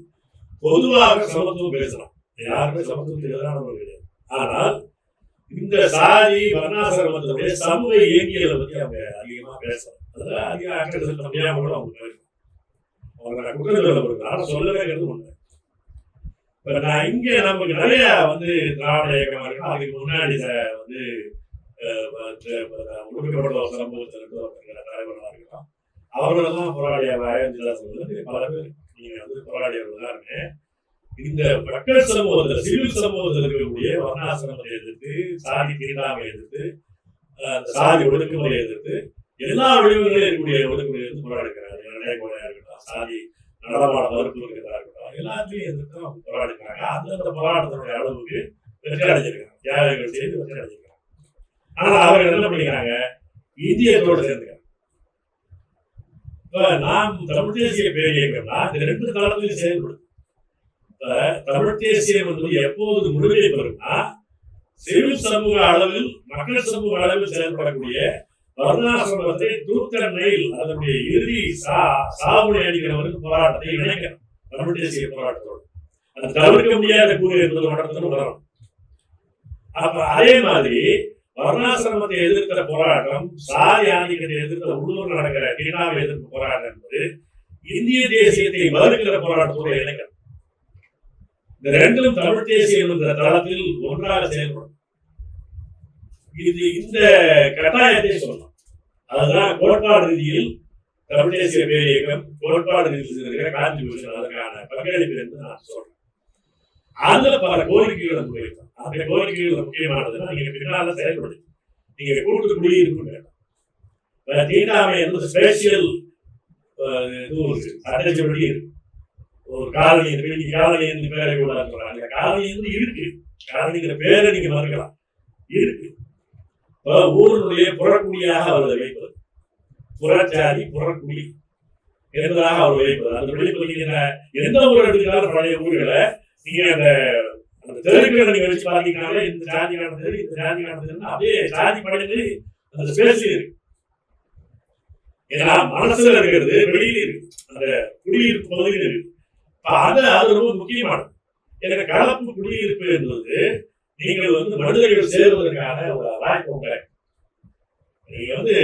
பொதுவாக சமத்துவம் பேசலாம், யாருமே சமத்துவத்துக்கு எதிரானவர்கள் கிடையாது. ஆனால் இந்த சாதி வர்ணாசிரமத்தினுடைய சமூக இயங்கியலை பத்தி அவங்க அதிகமா பேசலாம். அதுல அதிக ஆக்கள் செலுத்த முடியாம கூட அவங்க பேசணும். அவங்க குற்றங்கள் சொல்லவேங்கிறது ஒண்ணு. இப்ப நான் இங்க நமக்கு நிறைய திராவிட இயக்கம் இருக்கு, அதுக்கு முன்னாடி ஒடுக்கப்பட்ட சமூகத்தில் தலைவர்களாக இருக்கலாம், அவர்களெல்லாம் போராடிய பல பேர் நீங்க போராடியவர்கள் எல்லாருமே இந்த மக்கள் சமூகத்தில் சிவில் சமூகத்தில் இருக்கக்கூடிய வர்ணாசிரமத்தை எதிர்த்து, சாதி தீண்டாமை எதிர்த்து, சாதி ஒடுக்குமுறையை எதிர்த்து, எல்லா விளைவுகளிலும் இருக்கக்கூடிய ஒடுக்குமுறை எதிர்த்து போராடுகிறாங்க. நடைமுறையா இருக்கட்டும், சாதி நடமாட மறுப்பு இருக்கிறதா இருக்கட்டும், எல்லாத்தையும் எதிர்த்து அவங்க போராடுகிறாங்க. அந்தந்த போராட்டத்தினுடைய அளவுக்கு வெற்றி அடைஞ்சிருக்காங்க, தியாகங்கள் செய்து வெற்றி அடைஞ்சிருக்காங்க. ஆனா அவர்கள் என்ன பண்ணிக்கிறாங்க, இந்தியத்தோடு சேர்ந்துக்கிறாங்க. இப்ப நாம் தமிழ் தேசிய பேர் இயக்கம்னா இந்த 2 தளத்திலும் செயல்படுது. தமிழ் தேசியம் எப்போது முழுமை பெறும்னா, சிவில் சமூக அளவில் மக்கள் சமூக அளவில் செயல்படக்கூடிய வர்ணாசிரமத்தை தூக்கண்ணையில் அதனுடைய இறுதி சாவுனை அடிக்கிறவருக்கு போராட்டத்தை இணைக்கணும் தமிழ் தேசிய போராட்டத்தோடு. அது தவிர்க்க முடியாத கூறு என்பது நடத்தணும் வரணும். அப்ப அதே மாதிரி வர்ணாசிரமத்தை எதிர்க்கிற போராட்டம், சாதி ஆதிக்கத்தை எதிர்க்கிற உள்ளூர் நடக்கிற தீண்டாமை எதிர்ப்பு போராட்டம் என்பது இந்திய தேசியத்தை மறுக்கிற போராட்டத்தோடு இணைக்கணும். இந்த 2ம் தமிழ் தேசியம் என்ற தளத்தில் ஒன்றாக செயல்படும். இது இந்த கட்டாயத்தை சொல்லலாம். அதுதான் கோட்பாடு ரீதியில் தமிழ் தேசிய பேர் இயக்கம் கோட்பாடு ரீதியில் இருக்கிற கான்ட்ரிபியூஷன் அதற்கான பங்களிப்பு என்று நான் சொல்றேன். அதுல பல கோரிக்கைகளை முன்வைத்தோம். அந்த கோரிக்கைகள் முக்கியமானதுன்னா நீங்க பின்னால செயல்படுத்தி நீங்க கூட்டு குடியிருப்பு வேண்டாம், தீண்டாமை என்பது ஸ்பெஷல் அட்டச்சபடி இருக்கு. ஒரு காலனி இருக்கு, காலனி என்று பேரை கூட சொல்றாங்க. காலனி வந்து இருக்கு, காலனிங்கிற பேரை நீங்க மறக்கலாம், இருக்கு. ஊருடைய புறக்குடியாக அவர்களை வைப்பது, புறச்சாதி புறக்குடி என்பதாக அவர் வைப்பது. அந்த வெளிப்படையான எந்த ஊர் எடுத்துக்காலும் பழைய ஊர்களை நீங்க அந்த தெருக்களை நீங்க வச்சு பாத்தீங்கன்னாலே இந்த ஜாதிக்கான தெரு, இந்த ஜாதிக்கான தெரு அப்படியே ஜாதி படைந்து அந்த ஸ்பேஸ் இருக்கு. ஏன்னா மனசுல இருக்கிறது வெளியில இருக்கு, அந்த குடியிருப்பு பகுதியில் இருக்கு. அது ரொம்ப முக்கியமானது. எனக்கு கலப்பு குடியிருப்பு என்பது நீங்கள் வந்து மனிதர்கள் சேருவதற்கான ஒரு வாய்ப்பு உண்டு. நீங்க வந்து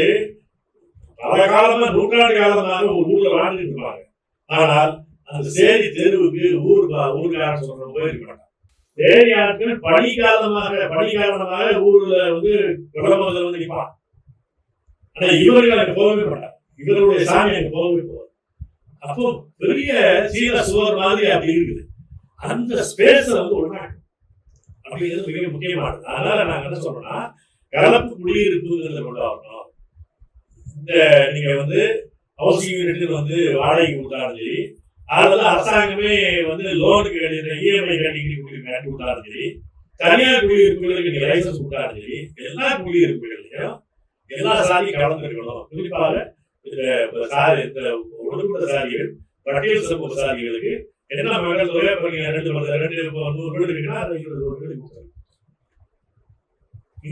பல காலமா நூற்றாண்டு காலமாக ஒரு ஊர்ல வாழ்ந்துட்டு இருப்பாங்க. ஆனால் அந்த சேரி தெருவுக்கு ஊருக்காரன் சொல்ற போயிருக்க மாட்டாங்க. சேரி ஆட்கள் பணி காரணமாக ஊர்ல வந்து குளமதில் வந்து நிற்பான். ஆனா இவர்கள் அங்க போகவே மாட்டாங்க, இவர்களுடைய சாமி அங்க போகவே போவார். அப்போ பெரிய சீர சுவர் மாதிரி அப்படி இருக்குது. அந்த ஸ்பேஸ வந்து ஒண்ணாக்கு அப்படிங்கிறது மிக முக்கியமானது. அதனால நாங்க என்ன சொல்றோம்னா கலப்பு குடியிருப்புங்கிறத கொண்டாடணும். இந்த நீங்க வந்து ஹவுசிங் யூனிட் வந்து வாடகை கொடுத்தாலும் சரி, அதுல அரசாங்கமே வந்து லோனுக்கு இஎம்ஐ கட்டி கொடுத்தாலும் சரி, தனியார் குடியிருப்புகளுக்கு நீங்க லைசன்ஸ் கொடுத்தாலும் சரி, எல்லா குடியிருப்புகளையும் எல்லா சாதியும் கலந்துருக்கணும். குறிப்பாக இந்த ஒடுக்கப்பட்ட சாதிகள், பட்டியல் சமூக சாதிகளுக்கு என்ன மக்கள் தொகை 200 வீடு இருக்குன்னா 21 வீடு கொடுத்தாங்க.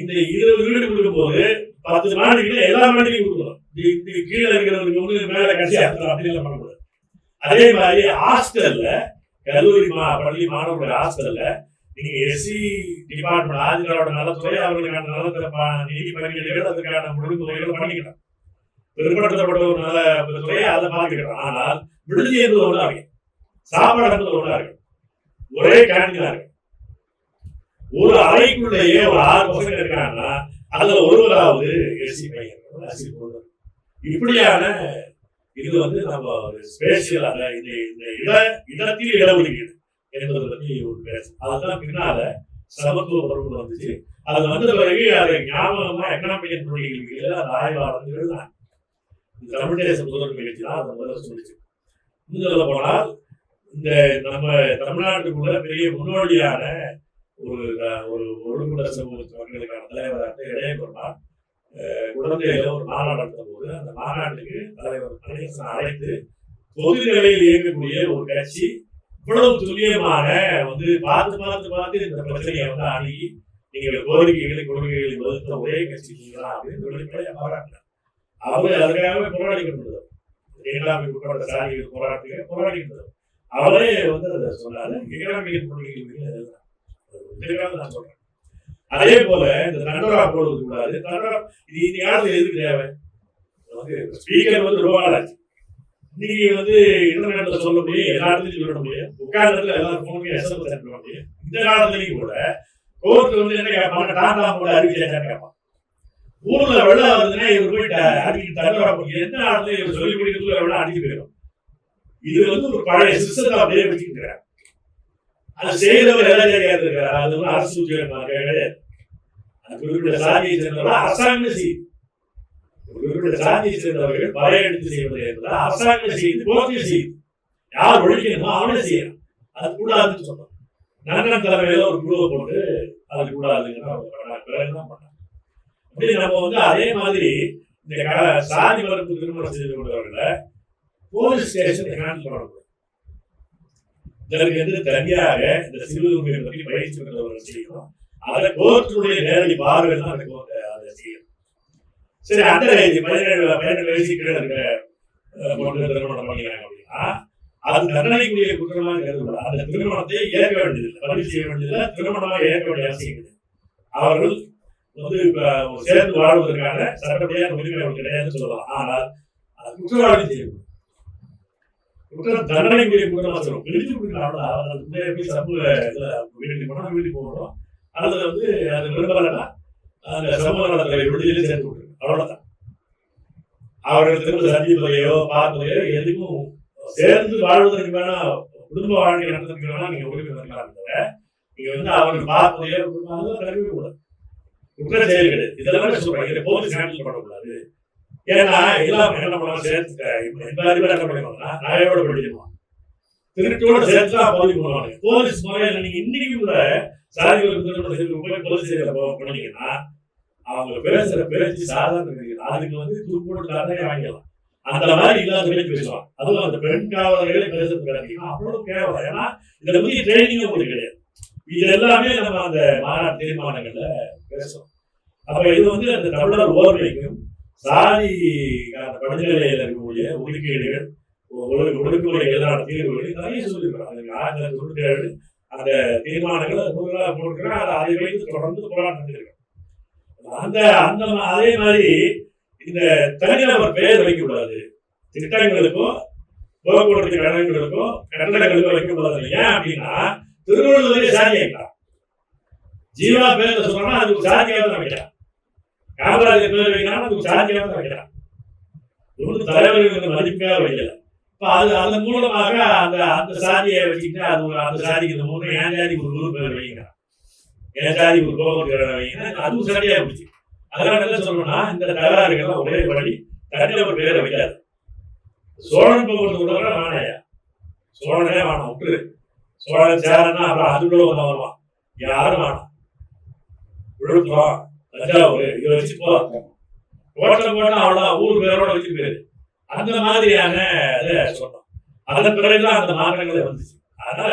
இந்த 20 வீடு கொடுக்கும் போது 10 மாடிகளை எல்லா மாடிலையும் கொடுக்கணும். கீழே இருக்கிறவங்களுக்கு வந்து மேல கட்சி அப்படி எல்லாம் பண்ணக்கூடாது. அதே மாதிரி ஹாஸ்டல்ல, கல்லூரி பள்ளி மாணவர்களுடைய ஹாஸ்டல்ல நீங்க எஸ்சி டிபார்ட்மெண்ட் ஆதிகளோட நலத்துறை அவர்களுக்கான நலத்துறை நிதி பணிகள் அதுக்கான ஒழுங்குமுறைகளை பண்ணிக்கிட்டோம். பிற்படுத்தப்பட்ட ஒரு நலத்துறையை அதை பார்த்துக்கிட்டோம். ஆனால் விடுதி என்பது ஒன்றா இருக்கு, சாப்பாடு என்பது ஒன்றா இருக்கு, ஒரே கேண்டீனா இருக்கு. ஒரு அறைக்குள்ளேயே ஒரு 6 பசங்க இருக்காங்கன்னா அதுல ஒருவராவது எஸ்சி பையன். இப்படியான இது வந்து நம்ம ஸ்பேஷியலாக இந்த இடத்தில் இடஒதுக்கீடு என்பதை பற்றி ஒரு பேசு. அதுதான் பின்னால சமத்துவ பருவம் வந்துச்சு. அது வந்த பிறகு அதை ஞாபகமா எக்கனாமிக் தொழில்கள் அந்த ஆய்வாளர்கள் தான் இந்த தமிழ் தேச முதல்வர் நிகழ்ச்சி தான் அதை முதல்ல சொல்லிச்சு. இன்னும் சொல்ல போனால் இந்த நம்ம தமிழ்நாட்டுக்குள்ள பெரிய முன்னோடியான ஒரு ஒடுக்கப்பட்ட சமூக மக்களுக்கான தலைவராக இடையே பெருமாள் குழந்தையில ஒரு மாநாடு நடத்த போது அந்த மாநாட்டுக்கு தலைவர் கணேசன் அழைத்து பொது நிலையில் இயங்கக்கூடிய ஒரு கட்சி இவ்வளவு துல்லியமான வந்து பார்த்து இந்த பிரச்சனையை வந்து அணுகி நீங்கள் கோரிக்கைகளை கொள்கைகளை வகுத்த ஒரே கட்சி நீங்களா அப்படின்னு வெளிப்படையா பாராட்டினார். அவரு அதுக்காகவே போராடி கொண்டிருந்தார். ஏழாமை உட்பட்ட சாதிகள் போராடி கொண்டிருந்தார். அவரே வந்து அதை சொன்னாரு. ஏழாமை கொள்கைகள் நான் சொல்றேன். அதே போல இந்த தண்டரா போடுவது கூடாது. தண்டரா இது இந்த காலத்துல எதுக்கு தேவை? ஸ்பீக்கர் வந்து ரொம்ப ஆச்சு. இன்னைக்கு வந்து இன்டர்நெட்ல சொல்ல முடியும், எல்லா இடத்துலையும் சொல்ல முடியும், உட்கார்ந்து எல்லாரும் போனுக்கு எஸ்எம்எஸ் அனுப்ப முடியும். இந்த காலத்துலயும் கூட கோர்ட் வந்து என்ன கேட்பாங்க, டாடா போட அறிவிச்சா கேட்பான். ஊர்ல வெள்ளம் வருதுன்னா இவர் போயிட்டு அடிக்கிட்டு தண்டரா போய் எந்த நாட்டுல இவர் சொல்லி முடிக்கிறதுல வெள்ளம் அடிச்சு போயிடும். இது வந்து ஒரு பழைய சிஸ்டத்தை அப்படியே வச்சுக்கிறார். அது செய்தவர் எல்லாம் இருக்காரு. அது வந்து அரசு கிடையாது. அது குறிப்பிட்ட சாதியை சேர்ந்தவர்கள் அரசாங்கம் செய்யுது. குறிப்பிட்ட சாதியை சேர்ந்தவர்கள் பழைய எடுத்து செய்வது என்பது அரசாங்கம் செய்யுது, கோர்ட்டு செய்யுது. யார் ஒழிக்கணுமோ அவனே செய்யணும். அது கூடாதுன்னு சொன்னோம். நன்னன் தலைமையில ஒரு குழுவை போட்டு அது கூடாதுன்னு பிறகுதான் பண்ணாங்க. அப்படி நம்ம வந்து அதே மாதிரி இந்த சாதி மறுப்பு திருமணம் செய்து கொண்டவர்களை போலீஸ் ஸ்டேஷன் ஹேண்டில் பண்ணக்கூடாது. இதற்கு வந்து தனியாக இந்த சிறு உரிமையை பற்றி பயிற்சி பெற்றவர்கள் செய்யணும். அதை கோர்ட்டுடைய நேரடி பார்வையில் தான் அதை செய்யணும். சரி, அந்த 17 வயசு கீழே இருக்க பொண்ணு திருமணம் பண்ணிக்கிறாங்க அப்படின்னா அது தண்டனைக்குரிய குற்றமாக கருதப்படாது. அந்த திருமணத்தை ஏற்க வேண்டியதில்லை, பதிவு செய்ய வேண்டியதில்லை, திருமணமாக ஏற்க வேண்டிய அவசியம் கிடையாது. அவர்கள் வந்து சேர்ந்து வாழ்வதற்கான சட்டப்படியான உரிமை அவர்கள் கிடையாதுன்னு சொல்லலாம். ஆனால் அது குற்றவாளி செய்யணும். குற்றம் தண்டனைக்குரிய குற்றமா சொல்லணும். பிரித்து கொடுக்கலாம். சமூக வீட்டுக்கு போனோம், வீட்டுக்கு போகணும். அதுல வந்து அது விரும்பலன்னா அந்த சமூக நலத்துறை விடுதலையில சேர்த்து விட்டுருக்கு. அவ்வளவுதான். அவர்கள் திரும்ப சந்திப்பதையோ பார்ப்பதையோ எதுக்கும் சேர்ந்து வாழ்வதற்கு வேணா குடும்ப வாழ்க்கை நடத்துறதுக்கு வேணா நீங்க உரிமை தரலாம். நீங்க வந்து அவர்கள் பார்ப்பதையோ கருவி கூடாது, குற்ற செயல் கிடையாது. இதெல்லாம் சொல்றாங்க போலீஸ் ஹேண்டில் பண்ணக்கூடாது. ஏன்னா எல்லாம் என்ன பண்ணலாம் சேர்த்துட்டேன் எல்லா அறிவும் என்ன பண்ணுவாங்கன்னா நகையோட படிக்கணும், திருட்டோட சேர்த்து தான் பதிவு பண்ணுவாங்க. போலீஸ் முறையில் நீங்க இன்னைக்கு கூட சாதிகளுக்கு போலீஸ் பண்ணீங்கன்னா அவங்க பேசுற பேச்சு சாதாரண அதுக்கு வந்து துருப்போட்டு தண்டனை வாங்கிடலாம். அந்த மாதிரி இல்லாத பேசுவாங்க. அதுவும் அந்த பெண் காவலர்களே பேசுறது கிடைக்கும் அவ்வளவு கேவலம். ஏன்னா இதை பத்தி ட்ரைனிங் உங்களுக்கு கிடையாது. இது எல்லாமே நம்ம அந்த மாநாட்டு தீர்மானங்கள்ல பேசுறோம். அப்ப இது வந்து அந்த தமிழர் ஓர்மைக்கும் சாதி படுநிலையில இருக்கக்கூடிய ஒதுக்கீடுகள் ஒடுக்குமுறை எதிரான தீர்வுகள் நிறைய சொல்லியிருக்கிறோம். அதுக்கு 1997 அந்த தீர்மானங்களை நூலாக போட்டுக்கிறோம். அதை வைத்து தொடர்ந்து போராட்டம் நடத்திருக்கோம். அந்த அந்த அதே மாதிரி இந்த தனிநபர் பெயர் வைக்கக்கூடாது, திட்டங்களுக்கும் போக்குவரத்து கழகங்களுக்கும் கட்டடங்களுக்கும் வைக்கக்கூடாது. ஏன் அப்படின்னா திருவள்ளுவரே சாதி ஆகிட்டான். ஜீவா பேர் சொன்னா அதுக்கு சாதியாக தான் வைக்கிறான். காமராஜர் பேர் வைக்கிறான் அதுக்கு சாதியாக தான் வைக்கிறான். ஒன்று தலைவர்கள் மதிப்பாக வைக்கல. இப்ப அது அதன் மூலமாக அந்த அந்த சாதியை வச்சுக்கிட்டு அது ஒரு அந்த சாதிக்கு இந்த மூணு என் ஜாதிக்கு ஒரு 100 பேர் வைக்கிறான், என் ஜாதிக்கு ஒரு போக்குவரத்து வைக்கிறான். அதுவும் சரியா போச்சு. அதனால என்ன சொல்லணும்னா இந்த தகராறுகள்லாம் ஒரே வழி தனிநபர் பேரை வைக்காது. சோழன் போக்குவரத்து கூட வேணையா, சோழனே வேணாம் விட்டுரு. சோழன் சேரன்னா அப்புறம் அதுக்குள்ள வந்து வருவான். யாரும் வேணாம். விழுப்புரம் தஞ்சாவூர் இதை வச்சு போட்டோம் போட்டா அவ்வளவுதான், ஊர் பேரோட வச்சு பேரு. அந்த மாதிரியான இதை சொன்னோம். அதன் பிறகுதான் அந்த மாற்றங்களே வந்துச்சு. அதனால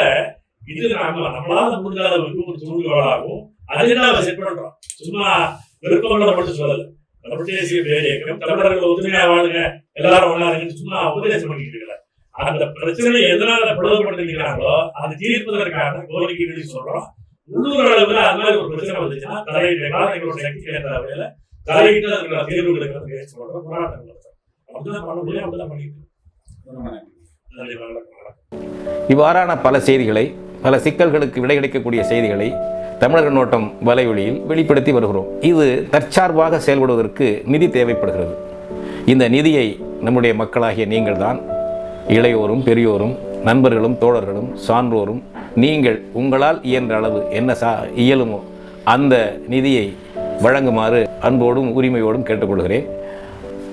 இது நம்மளால முடிஞ்ச அளவுக்கு ஒரு தூண்டுகோலாகவும் அதனால செட் பண்றோம். சும்மா விருப்பங்களை மட்டும் சொல்லல. தமிழ் தேசிய பேரியக்கம் தமிழர்கள் ஒத்துமையா வாழுங்க எல்லாரும் ஒண்ணாருங்கன்னு சும்மா உபதேசம் பண்ணிட்டு இருக்கிறார். அந்த பிரச்சனை எதனால பிளவுபடுத்துகிறாங்களோ அதை தீர்ப்பதற்கான கோரிக்கைகளை சொல்றோம். உள்ளூர் அளவுல அது மாதிரி ஒரு பிரச்சனை வந்துச்சுன்னா தலையிட்டால் எங்களோட சக்தி ஏற்ற வகையில தலையிட்டு அதுக்கான தீர்வுகளுக்கு முயற்சி பண்றோம், போராட்டம் நடத்துறோம். அப்படிதான் பண்ண முடியும், அப்படிதான் பண்ணிட்டு. இவ்வாறான பல செய்திகளை, பல சிக்கல்களுக்கு விடை கிடைக்கக்கூடிய செய்திகளை தமிழர் கண்ணோட்டம் வலையொலியில் வெளிப்படுத்தி வருகிறோம். இது தற்சார்பாக செயல்படுவதற்கு நிதி தேவைப்படுகிறது. இந்த நிதியை நம்முடைய மக்களாகிய நீங்கள் தான், இளையோரும் பெரியோரும் நண்பர்களும் தோழர்களும் சான்றோரும் நீங்கள் உங்களால் இயன்ற அளவு என்ன இயலுமோ அந்த நிதியை வழங்குமாறு அன்போடும் உரிமையோடும் கேட்டுக்கொள்கிறேன்.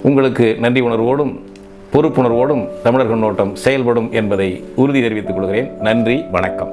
உங்களுக்கு நன்றி உணர்வோடும் பொறுப்புணர்வோடும் தமிழர் கண்ணோட்டம் செயல்படும் என்பதை உறுதி தெரிவித்துக் கொள்கிறேன். நன்றி, வணக்கம்.